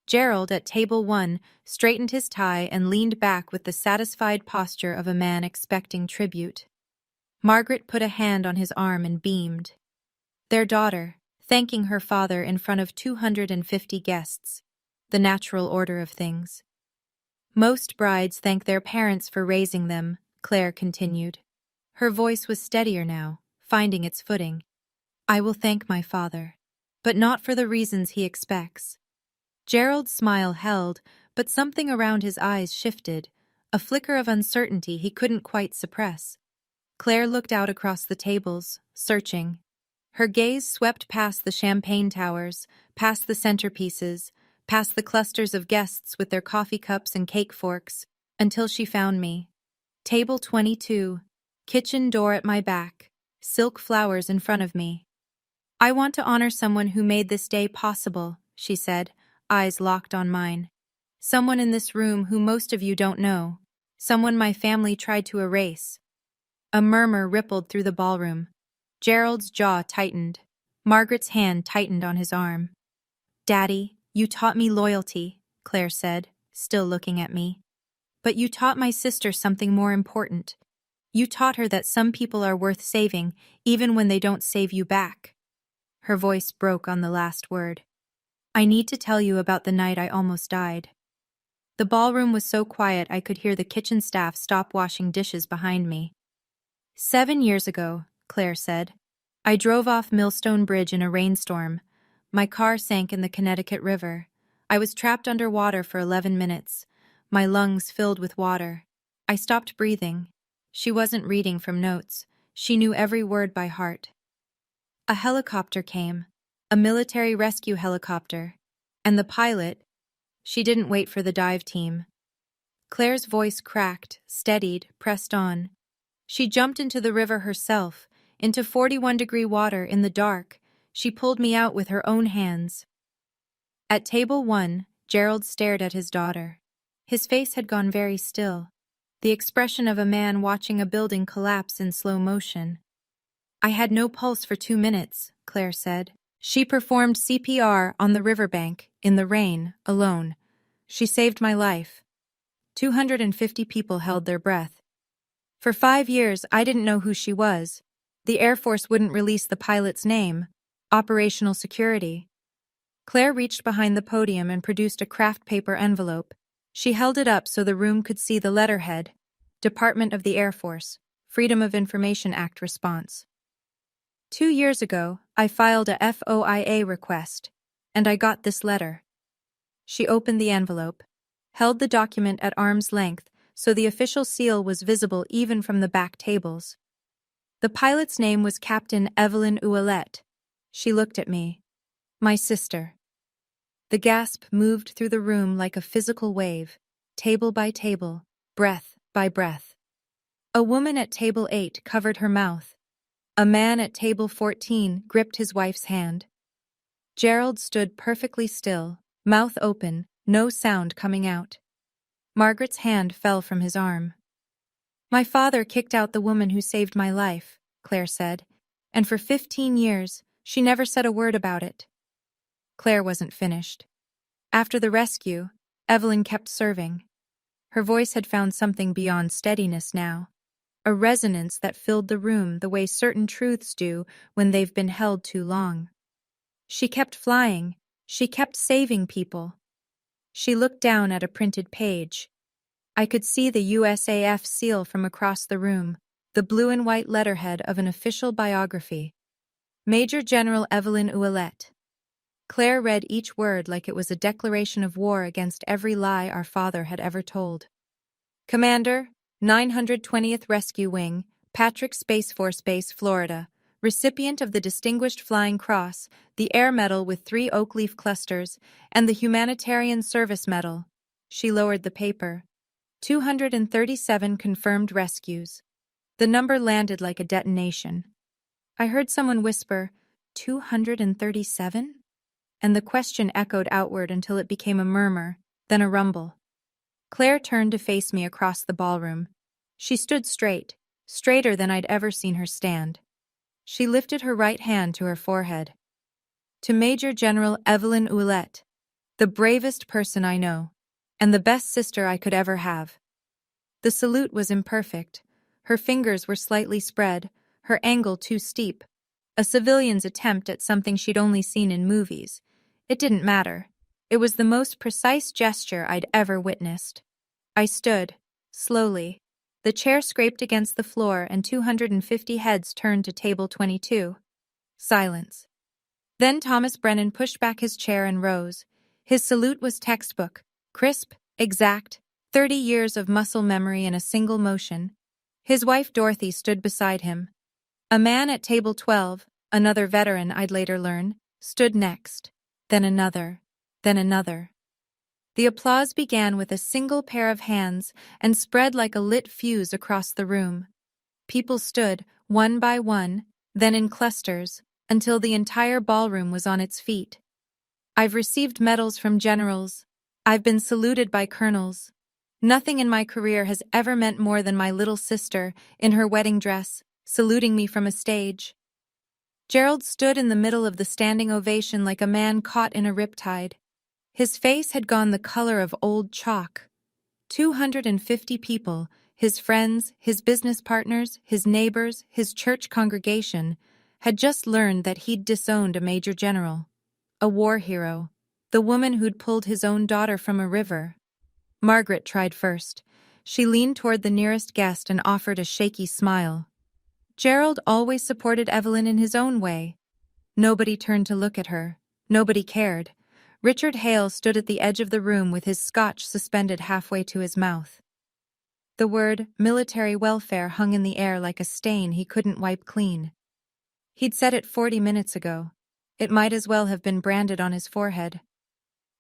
Speaker 1: Gerald, at table 1, straightened his tie and leaned back with the satisfied posture of a man expecting tribute. Margaret put a hand on his arm and beamed. Their daughter, thanking her father in front of 250 guests. The natural order of things. "Most brides thank their parents for raising them," Claire continued. Her voice was steadier now, finding its footing. "I will thank my father, but not for the reasons he expects." Gerald's smile held, but something around his eyes shifted, a flicker of uncertainty he couldn't quite suppress. Claire looked out across the tables, searching. Her gaze swept past the champagne towers, past the centerpieces, past the clusters of guests with their coffee cups and cake forks, until she found me. Table 22, kitchen door at my back, silk flowers in front of me. "I want to honor someone who made this day possible," she said, eyes locked on mine. "Someone in this room who most of you don't know. Someone my family tried to erase." A murmur rippled through the ballroom. Gerald's jaw tightened. Margaret's hand tightened on his arm. "Daddy, you taught me loyalty," Claire said, still looking at me. "But you taught my sister something more important. You taught her that some people are worth saving, even when they don't save you back." Her voice broke on the last word. "I need to tell you about the night I almost died." The ballroom was so quiet I could hear the kitchen staff stop washing dishes behind me. 7 years ago, Claire said. I drove off Millstone Bridge in a rainstorm. My car sank in the Connecticut River. I was trapped underwater for 11 minutes. My lungs filled with water. I stopped breathing. She wasn't reading from notes. She knew every word by heart. A helicopter came, a military rescue helicopter, and the pilot, she didn't wait for the dive team. Claire's voice cracked, steadied, pressed on. She jumped into the river herself, into 41-degree water in the dark. She pulled me out with her own hands. At table 1, Gerald stared at his daughter. His face had gone very still, the expression of a man watching a building collapse in slow motion. "I had no pulse for 2 minutes," Claire said. "She performed CPR on the riverbank, in the rain, alone. She saved my life." 250 people held their breath. For 5 years, I didn't know who she was. The Air Force wouldn't release the pilot's name. Operational security. Claire reached behind the podium and produced a craft paper envelope. She held it up so the room could see the letterhead. Department of the Air Force. Freedom of Information Act response. 2 years ago, I filed a FOIA request, and I got this letter. She opened the envelope, held the document at arm's length so the official seal was visible even from the back tables. The pilot's name was Captain Evelyn Ouellette. She looked at me. My sister. The gasp moved through the room like a physical wave, table by table, breath by breath. A woman at table 8 covered her mouth. A man at table 14 gripped his wife's hand. Gerald stood perfectly still, mouth open, no sound coming out. Margaret's hand fell from his arm. My father kicked out the woman who saved my life, Claire said, and for 15 years, she never said a word about it. Claire wasn't finished. After the rescue, Evelyn kept serving. Her voice had found something beyond steadiness now, a resonance that filled the room the way certain truths do when they've been held too long. She kept flying. She kept saving people. She looked down at a printed page. I could see the USAF seal from across the room, the blue and white letterhead of an official biography. Major General Evelyn Ouellette. Claire read each word like it was a declaration of war against every lie our father had ever told. Commander, 920th Rescue Wing, Patrick Space Force Base, Florida. Recipient of the Distinguished Flying Cross, the Air Medal with 3 oak leaf clusters, and the Humanitarian Service Medal. She lowered the paper. 237 confirmed rescues. The number landed like a detonation. I heard someone whisper, 237? And the question echoed outward until it became a murmur, then a rumble. Claire turned to face me across the ballroom. She stood straight, straighter than I'd ever seen her stand. She lifted her right hand to her forehead. To Major General Evelyn Ouellette, the bravest person I know, and the best sister I could ever have. The salute was imperfect. Her fingers were slightly spread, her angle too steep. A civilian's attempt at something she'd only seen in movies. It didn't matter. It was the most precise gesture I'd ever witnessed. I stood, slowly. The chair scraped against the floor and 250 heads turned to table 22. Silence. Then Thomas Brennan pushed back his chair and rose. His salute was textbook, crisp, exact, 30 years of muscle memory in a single motion. His wife Dorothy stood beside him. A man at table 12, another veteran I'd later learn, stood next. Then another. Then another. The applause began with a single pair of hands and spread like a lit fuse across the room. People stood, one by one, then in clusters, until the entire ballroom was on its feet. I've received medals from generals. I've been saluted by colonels. Nothing in my career has ever meant more than my little sister, in her wedding dress, saluting me from a stage. Gerald stood in the middle of the standing ovation like a man caught in a riptide. His face had gone the color of old chalk. 250 people, his friends, his business partners, his neighbors, his church congregation, had just learned that he'd disowned a major general. A war hero. The woman who'd pulled his own daughter from a river. Margaret tried first. She leaned toward the nearest guest and offered a shaky smile. Gerald always supported Evelyn in his own way. Nobody turned to look at her. Nobody cared. Richard Hale stood at the edge of the room with his scotch suspended halfway to his mouth. The word military welfare hung in the air like a stain he couldn't wipe clean. He'd said it 40 minutes ago. It might as well have been branded on his forehead.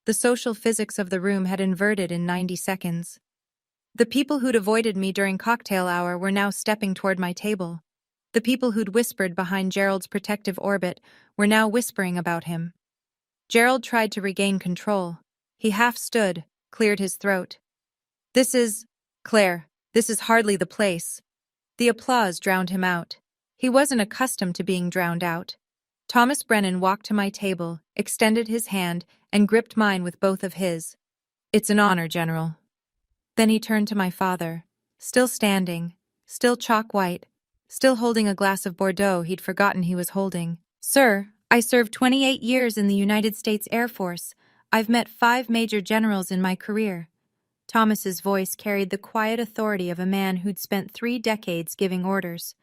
Speaker 1: The social physics of the room had inverted in 90 seconds. The people who'd avoided me during cocktail hour were now stepping toward my table. The people who'd whispered behind Gerald's protective orbit were now whispering about him. Gerald tried to regain control. He half stood, cleared his throat. Claire, this is hardly the place. The applause drowned him out. He wasn't accustomed to being drowned out. Thomas Brennan walked to my table, extended his hand, and gripped mine with both of his. It's an honor, General. Then he turned to my father, still standing, still chalk-white, still holding a glass of Bordeaux he'd forgotten he was holding. Sir, I served 28 years in the United States Air Force. I've met 5 major generals in my career. Thomas's voice carried the quiet authority of a man who'd spent 3 decades giving orders.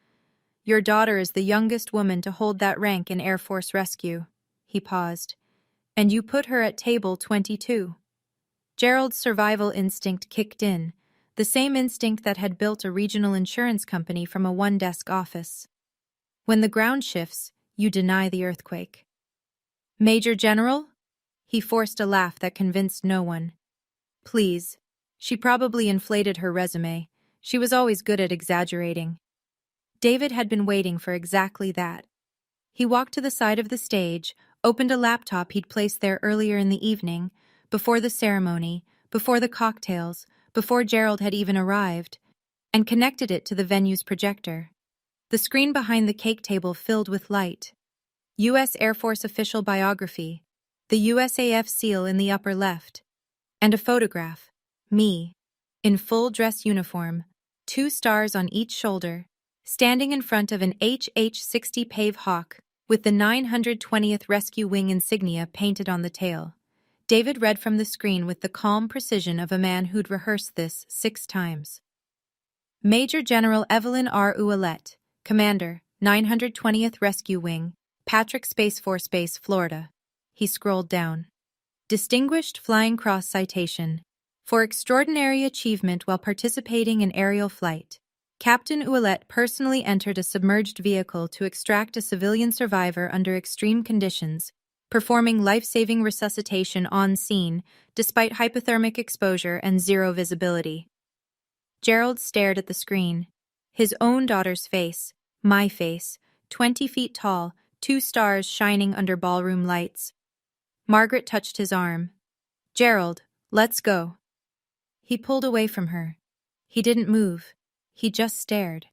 Speaker 1: Your daughter is the youngest woman to hold that rank in Air Force rescue. He paused. And you put her at table 22. Gerald's survival instinct kicked in, the same instinct that had built a regional insurance company from a one-desk office. When the ground shifts, you deny the earthquake. Major General? He forced a laugh that convinced no one. Please. She probably inflated her resume. She was always good at exaggerating. David had been waiting for exactly that. He walked to the side of the stage, opened a laptop he'd placed there earlier in the evening, before the ceremony, before the cocktails, before Gerald had even arrived, and connected it to the venue's projector. The screen behind the cake table filled with light. U.S. Air Force official biography, the USAF seal in the upper left, and a photograph, me, in full dress uniform, 2 stars on each shoulder, standing in front of an HH-60 Pave Hawk with the 920th Rescue Wing insignia painted on the tail. David read from the screen with the calm precision of a man who'd rehearsed this 6 times. Major General Evelyn R. Ouellette, Commander, 920th Rescue Wing, Patrick Space Force Base, Florida. He scrolled down. Distinguished Flying Cross Citation. For extraordinary achievement while participating in aerial flight, Captain Ouellette personally entered a submerged vehicle to extract a civilian survivor under extreme conditions, performing life-saving resuscitation on scene despite hypothermic exposure and zero visibility. Gerald stared at the screen. His own daughter's face, my face, 20 feet tall, 2 stars shining under ballroom lights. Margaret touched his arm. "Gerald, let's go." He pulled away from her. He didn't move. He just stared.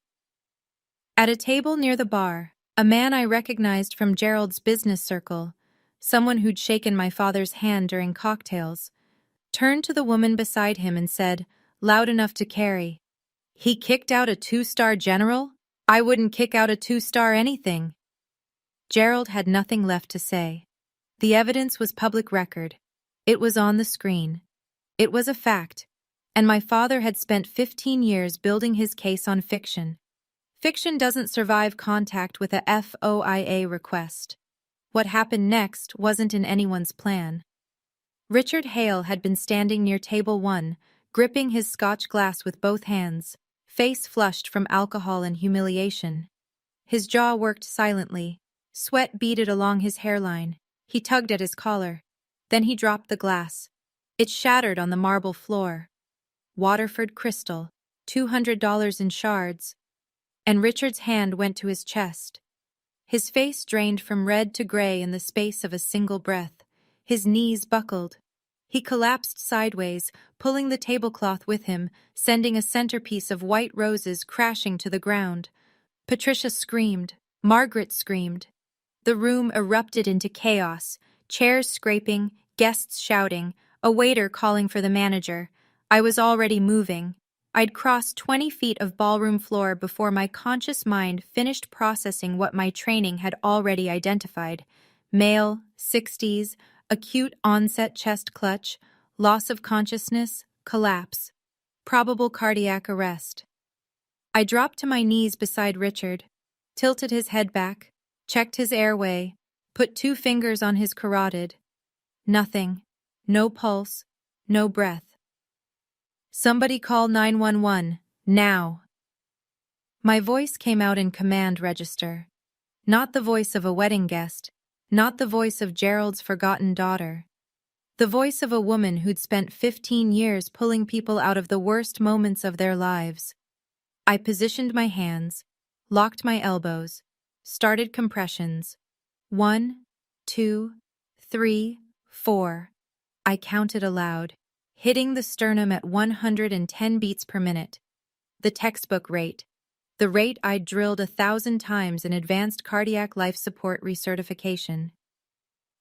Speaker 1: At a table near the bar, a man I recognized from Gerald's business circle, someone who'd shaken my father's hand during cocktails, turned to the woman beside him and said, loud enough to carry, "He kicked out a 2-star general? I wouldn't kick out a 2-star anything." Gerald had nothing left to say. The evidence was public record. It was on the screen. It was a fact, and my father had spent 15 years building his case on fiction. Fiction doesn't survive contact with a FOIA request. What happened next wasn't in anyone's plan. Richard Hale had been standing near table 1, gripping his Scotch glass with both hands, face flushed from alcohol and humiliation. His jaw worked silently. Sweat beaded along his hairline. He tugged at his collar. Then he dropped the glass. It shattered on the marble floor. Waterford crystal, $200 in shards. And Richard's hand went to his chest. His face drained from red to gray in the space of a single breath. His knees buckled. He collapsed sideways, pulling the tablecloth with him, sending a centerpiece of white roses crashing to the ground. Patricia screamed. Margaret screamed. The room erupted into chaos, chairs scraping, guests shouting, a waiter calling for the manager. I was already moving. I'd crossed 20 feet of ballroom floor before my conscious mind finished processing what my training had already identified. Male, 60s, acute onset chest clutch, loss of consciousness, collapse. Probable cardiac arrest. I dropped to my knees beside Richard, tilted his head back, checked his airway, put 2 fingers on his carotid. Nothing. No pulse. No breath. "Somebody call 911, now." My voice came out in command register. Not the voice of a wedding guest, not the voice of Gerald's forgotten daughter. The voice of a woman who'd spent 15 years pulling people out of the worst moments of their lives. I positioned my hands, locked my elbows, started compressions. 1, 2, 3, 4. I counted aloud, hitting the sternum at 110 beats per minute. The textbook rate. The rate I'd drilled 1,000 times in advanced cardiac life support recertification.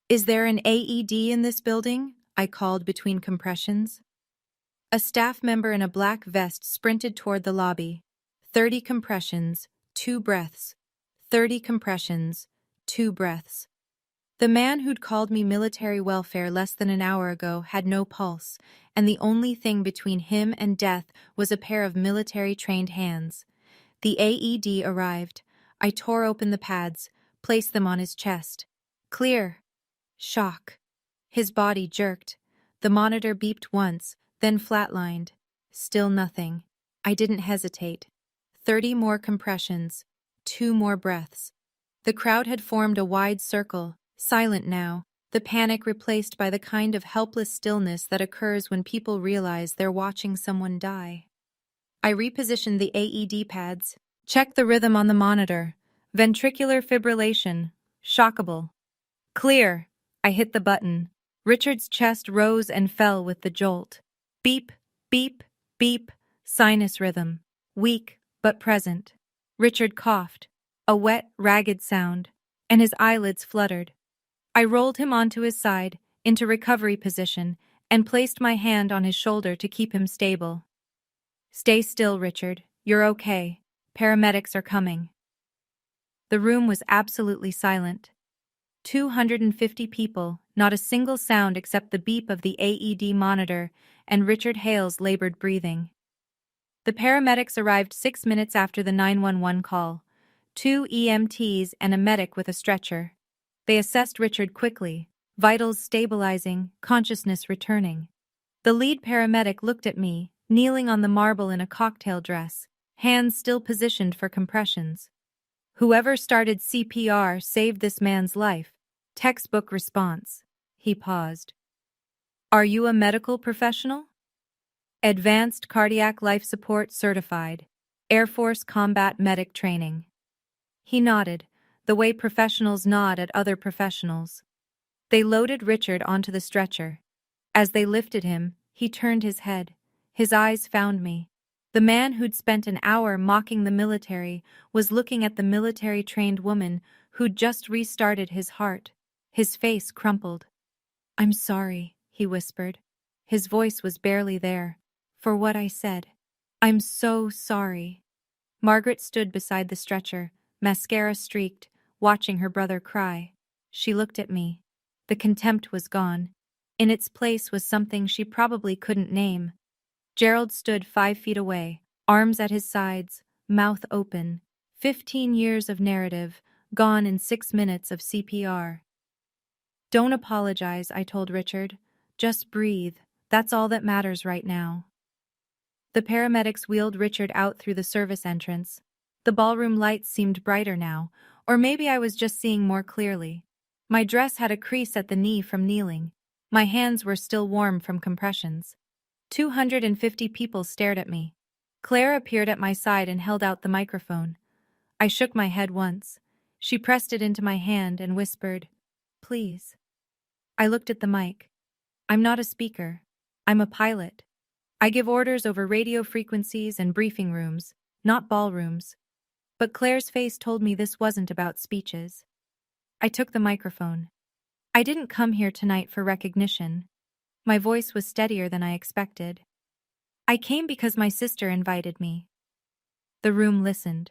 Speaker 1: "Is there an AED in this building?" I called between compressions. A staff member in a black vest sprinted toward the lobby. 30 compressions, 2 breaths. 30 compressions, 2 breaths. The man who'd called me military welfare less than an hour ago had no pulse, and the only thing between him and death was a pair of military-trained hands. The AED arrived. I tore open the pads, placed them on his chest. Clear. Shock. His body jerked. The monitor beeped once, then flatlined. Still nothing. I didn't hesitate. 30 more compressions. 2 more breaths. The crowd had formed a wide circle, silent now, the panic replaced by the kind of helpless stillness that occurs when people realize they're watching someone die. I repositioned the AED pads, checked the rhythm on the monitor. Ventricular fibrillation. Shockable. Clear. I hit the button. Richard's chest rose and fell with the jolt. Beep, beep, beep. Sinus rhythm. Weak, but present. Richard coughed. A wet, ragged sound, and his eyelids fluttered. I rolled him onto his side, into recovery position, and placed my hand on his shoulder to keep him stable. "Stay still, Richard. You're okay. Paramedics are coming." The room was absolutely silent. 250 people, not a single sound except the beep of the AED monitor and Richard Hale's labored breathing. The paramedics arrived 6 minutes after the 911 call. 2 EMTs and a medic with a stretcher. They assessed Richard quickly, vitals stabilizing, consciousness returning. The lead paramedic looked at me, kneeling on the marble in a cocktail dress, hands still positioned for compressions. Whoever started CPR saved this man's life. Textbook response. He paused. Are you a medical professional? Advanced Cardiac Life Support Certified. Air Force Combat Medic Training. He nodded, the way professionals nod at other professionals. They loaded Richard onto the stretcher. As they lifted him, he turned his head. His eyes found me. The man who'd spent an hour mocking the military was looking at the military-trained woman who'd just restarted his heart. His face crumpled. I'm sorry, he whispered. His voice was barely there. For what I said. I'm so sorry. Margaret stood beside the stretcher, mascara streaked, watching her brother cry. She looked at me. The contempt was gone. In its place was something she probably couldn't name. Gerald stood 5 feet away, arms at his sides, mouth open. 15 years of narrative, gone in 6 minutes of CPR. Don't apologize, I told Richard. Just breathe. That's all that matters right now. The paramedics wheeled Richard out through the service entrance. The ballroom lights seemed brighter now, or maybe I was just seeing more clearly. My dress had a crease at the knee from kneeling. My hands were still warm from compressions. 250 people stared at me. Clare appeared at my side and held out the microphone. I shook my head once. She pressed it into my hand and whispered, "Please." I looked at the mic. I'm not a speaker. I'm a pilot. I give orders over radio frequencies and briefing rooms, not ballrooms. But Claire's face told me this wasn't about speeches. I took the microphone. I didn't come here tonight for recognition. My voice was steadier than I expected. I came because my sister invited me. The room listened.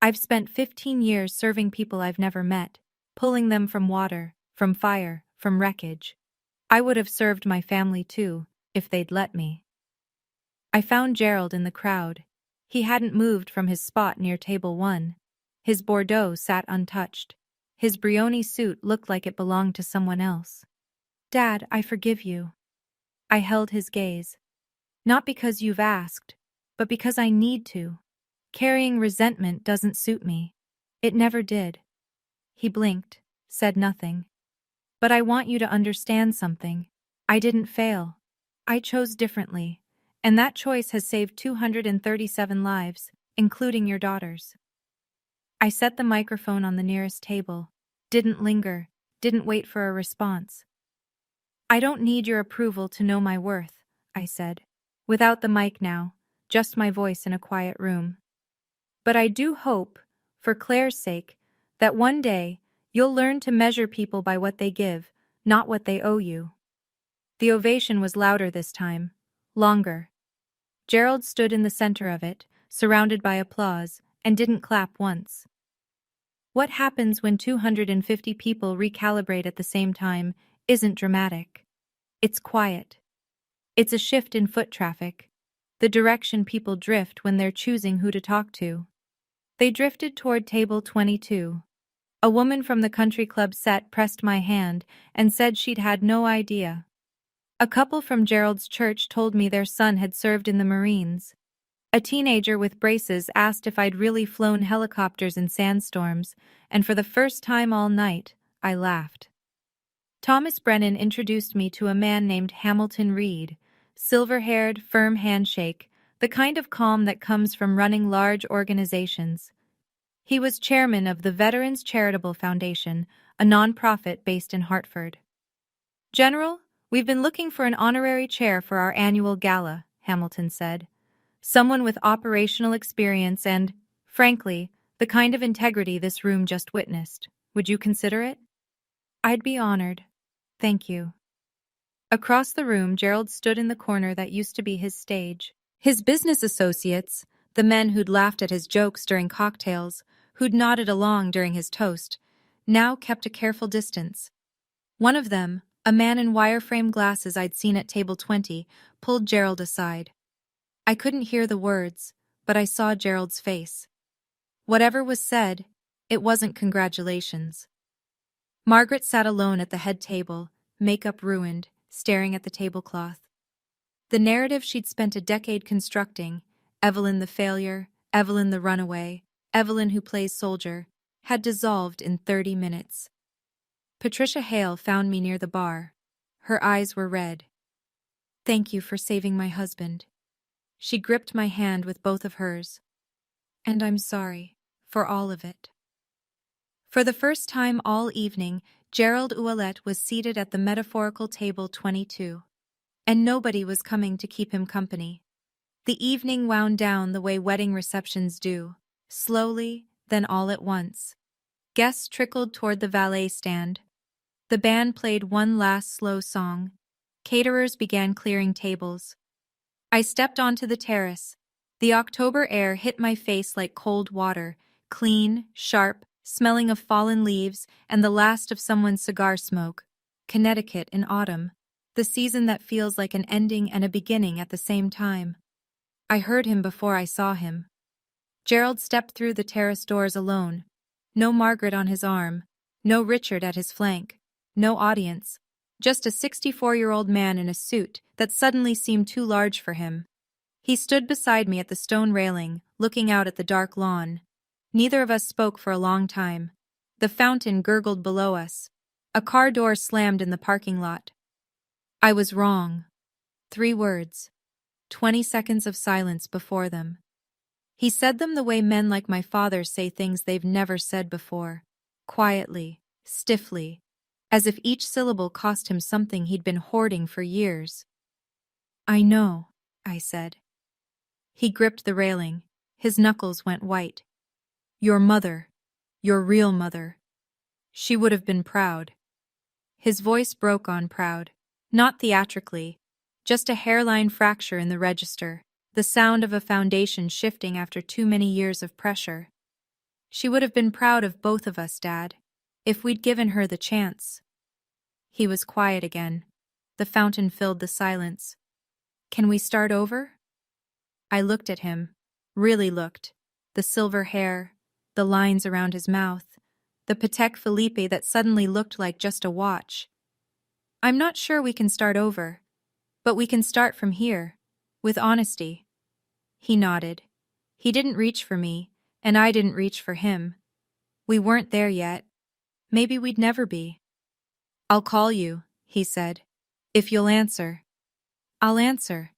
Speaker 1: I've spent 15 years serving people I've never met, pulling them from water, from fire, from wreckage. I would have served my family too, if they'd let me. I found Gerald in the crowd. He hadn't moved from his spot near table 1. His Bordeaux sat untouched. His Brioni suit looked like it belonged to someone else. Dad, I forgive you. I held his gaze. Not because you've asked, but because I need to. Carrying resentment doesn't suit me. It never did. He blinked, said nothing. But I want you to understand something. I didn't fail. I chose differently. And that choice has saved 237 lives, including your daughter's. I set the microphone on the nearest table, didn't linger, didn't wait for a response. I don't need your approval to know my worth, I said. Without the mic now, just my voice in a quiet room. But I do hope, for Claire's sake, that one day you'll learn to measure people by what they give, not what they owe you. The ovation was louder this time, longer. Gerald stood in the center of it, surrounded by applause, and didn't clap once. What happens when 250 people recalibrate at the same time isn't dramatic. It's quiet. It's a shift in foot traffic, the direction people drift when they're choosing who to talk to. They drifted toward table 22. A woman from the country club set pressed my hand and said she'd had no idea. A couple from Gerald's church told me their son had served in the Marines. A teenager with braces asked if I'd really flown helicopters in sandstorms, and for the first time all night, I laughed. Thomas Brennan introduced me to a man named Hamilton Reed, silver-haired, firm handshake, the kind of calm that comes from running large organizations. He was chairman of the Veterans Charitable Foundation, a nonprofit based in Hartford. General, we've been looking for an honorary chair for our annual gala, Hamilton said. Someone with operational experience and, frankly, the kind of integrity this room just witnessed. Would you consider it? I'd be honored. Thank you. Across the room, Gerald stood in the corner that used to be his stage. His business associates, the men who'd laughed at his jokes during cocktails, who'd nodded along during his toast, now kept a careful distance. One of them, a man in wireframe glasses I'd seen at table 20, pulled Gerald aside. I couldn't hear the words, but I saw Gerald's face. Whatever was said, it wasn't congratulations. Margaret sat alone at the head table, makeup ruined, staring at the tablecloth. The narrative she'd spent a decade constructing, Evelyn the failure, Evelyn the runaway, Evelyn who plays soldier, had dissolved in 30 minutes. Patricia Hale found me near the bar. Her eyes were red. "Thank you for saving my husband." She gripped my hand with both of hers. "And I'm sorry for all of it." For the first time all evening, Gerald Ouellette was seated at the metaphorical table 22. And nobody was coming to keep him company. The evening wound down the way wedding receptions do, slowly, then all at once. Guests trickled toward the valet stand. The band played one last slow song. Caterers began clearing tables. I stepped onto the terrace. The October air hit my face like cold water, clean, sharp, smelling of fallen leaves and the last of someone's cigar smoke. Connecticut in autumn, the season that feels like an ending and a beginning at the same time. I heard him before I saw him. Gerald stepped through the terrace doors alone. No Margaret on his arm, no Richard at his flank, no audience. Just a 64-year-old man in a suit that suddenly seemed too large for him. He stood beside me at the stone railing, looking out at the dark lawn. Neither of us spoke for a long time. The fountain gurgled below us. A car door slammed in the parking lot. I was wrong. 3 words. 20 seconds of silence before them. He said them the way men like my father say things they've never said before. Quietly, stiffly, as if each syllable cost him something he'd been hoarding for years. "I know," I said. He gripped the railing. His knuckles went white. "Your mother, your real mother. She would have been proud." His voice broke on proud, not theatrically, just a hairline fracture in the register, the sound of a foundation shifting after too many years of pressure. "She would have been proud of both of us, Dad, if we'd given her the chance." He was quiet again. The fountain filled the silence. "Can we start over?" I looked at him, really looked. The silver hair, the lines around his mouth, the Patek Philippe that suddenly looked like just a watch. "I'm not sure we can start over, but we can start from here, with honesty." He nodded. He didn't reach for me, and I didn't reach for him. We weren't there yet. Maybe we'd never be. "I'll call you," he said. "If you'll answer." "I'll answer."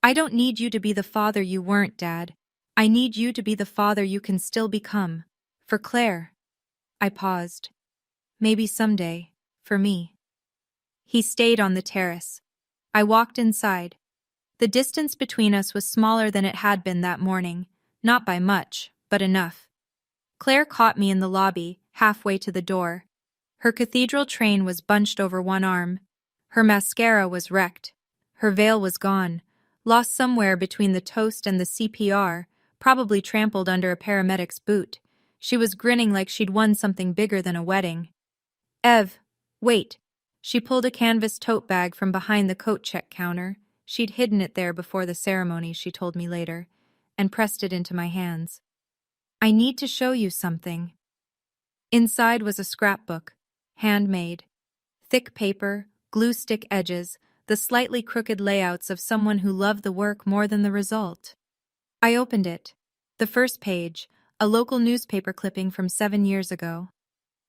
Speaker 1: "I don't need you to be the father you weren't, Dad. I need you to be the father you can still become. For Claire." I paused. "Maybe someday, for me." He stayed on the terrace. I walked inside. The distance between us was smaller than it had been that morning, not by much, but enough. Claire caught me in the lobby, halfway to the door. Her cathedral train was bunched over one arm. Her mascara was wrecked. Her veil was gone, lost somewhere between the toast and the CPR, probably trampled under a paramedic's boot. She was grinning like she'd won something bigger than a wedding. "Ev, wait." She pulled a canvas tote bag from behind the coat check counter. She'd hidden it there before the ceremony, she told me later, and pressed it into my hands. "I need to show you something." Inside was a scrapbook, handmade. Thick paper, glue stick edges, the slightly crooked layouts of someone who loved the work more than the result. I opened it. The first page, a local newspaper clipping from 7 years ago.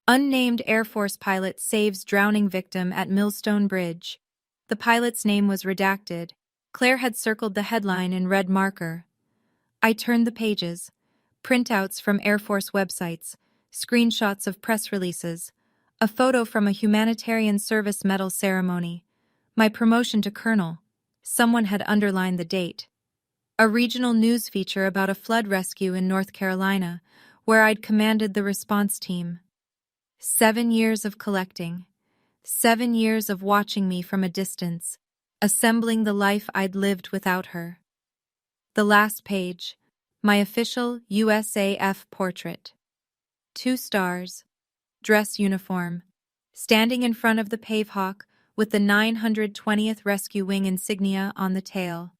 Speaker 1: Unnamed Air Force pilot saves drowning victim at Millstone Bridge. The pilot's name was redacted. Claire had circled the headline in red marker. I turned the pages. Printouts from Air Force websites, screenshots of press releases, a photo from a humanitarian service medal ceremony, my promotion to colonel. Someone had underlined the date. A regional news feature about a flood rescue in North Carolina, where I'd commanded the response team. 7 years of collecting. 7 years of watching me from a distance, assembling the life I'd lived without her. The last page, my official USAF portrait. 2 stars, dress uniform, standing in front of the Pavehawk with the 920th Rescue Wing insignia on the tail.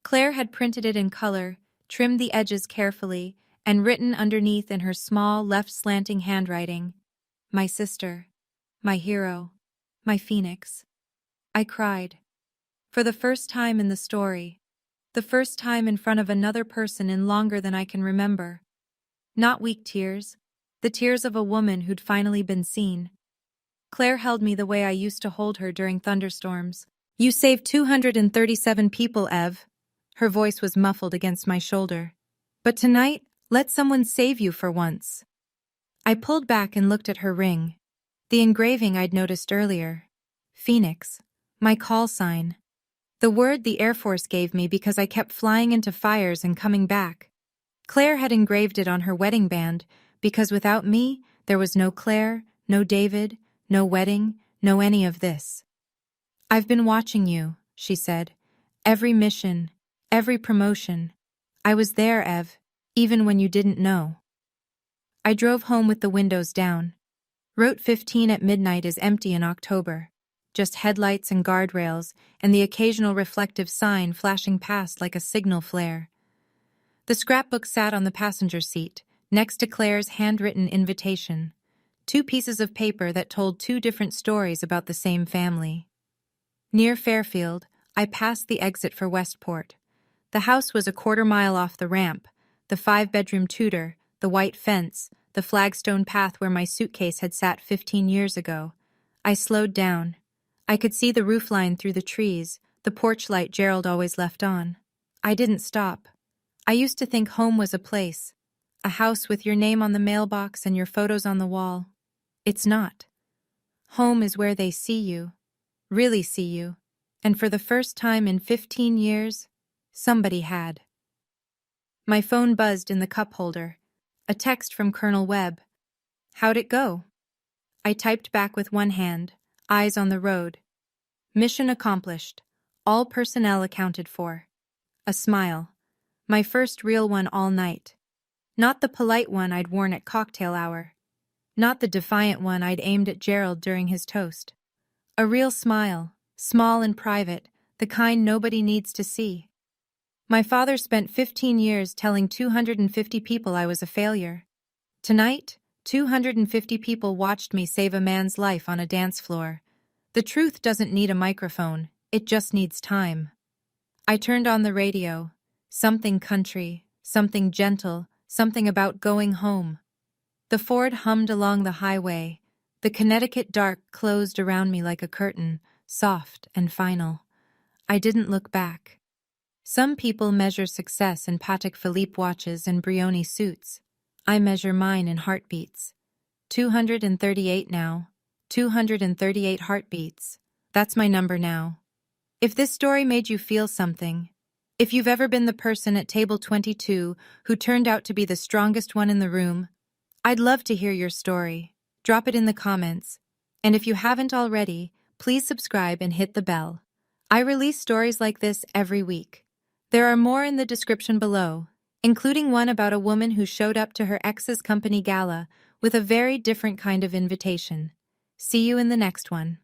Speaker 1: Claire had printed it in color, trimmed the edges carefully, and written underneath in her small left slanting handwriting, "My sister." My hero. My phoenix. I cried. For the first time in the story. The first time in front of another person in longer than I can remember. Not weak tears. The tears of a woman who'd finally been seen. Claire held me the way I used to hold her during thunderstorms. You saved 237 people, Ev. Her voice was muffled against my shoulder. But tonight, let someone save you for once. I pulled back and looked at her ring. The engraving I'd noticed earlier. Phoenix. My call sign. The word the Air Force gave me because I kept flying into fires and coming back. Claire had engraved it on her wedding band because without me, there was no Claire, no David, no wedding, no any of this. I've been watching you, she said. Every mission, every promotion. I was there, Ev, even when you didn't know. I drove home with the windows down. Route 15 at midnight is empty in October. Just headlights and guardrails, and the occasional reflective sign flashing past like a signal flare. The scrapbook sat on the passenger seat, next to Claire's handwritten invitation. 2 pieces of paper that told 2 different stories about the same family. Near Fairfield, I passed the exit for Westport. The house was a quarter-mile off the ramp, the 5-bedroom Tudor, the white fence, the flagstone path where my suitcase had sat 15 years ago. I slowed down. I could see the roofline through the trees, the porch light Gerald always left on. I didn't stop. I used to think home was a place, a house with your name on the mailbox and your photos on the wall. It's not. Home is where they see you, really see you, and for the first time in 15 years, somebody had. My phone buzzed in the cup holder. A text from Colonel Webb. How'd it go? I typed back with one hand, eyes on the road. Mission accomplished. All personnel accounted for. A smile. My first real one all night. Not the polite one I'd worn at cocktail hour. Not the defiant one I'd aimed at Gerald during his toast. A real smile, small and private, the kind nobody needs to see. My father spent 15 years telling 250 people I was a failure. Tonight, 250 people watched me save a man's life on a dance floor. The truth doesn't need a microphone, it just needs time. I turned on the radio. Something country, something gentle, something about going home. The Ford hummed along the highway. The Connecticut dark closed around me like a curtain, soft and final. I didn't look back. Some people measure success in Patek Philippe watches and Brioni suits. I measure mine in heartbeats. 238 now. 238 heartbeats. That's my number now. If this story made you feel something, if you've ever been the person at table 22 who turned out to be the strongest one in the room, I'd love to hear your story. Drop it in the comments. And if you haven't already, please subscribe and hit the bell. I release stories like this every week. There are more in the description below, including one about a woman who showed up to her ex's company gala with a very different kind of invitation. See you in the next one.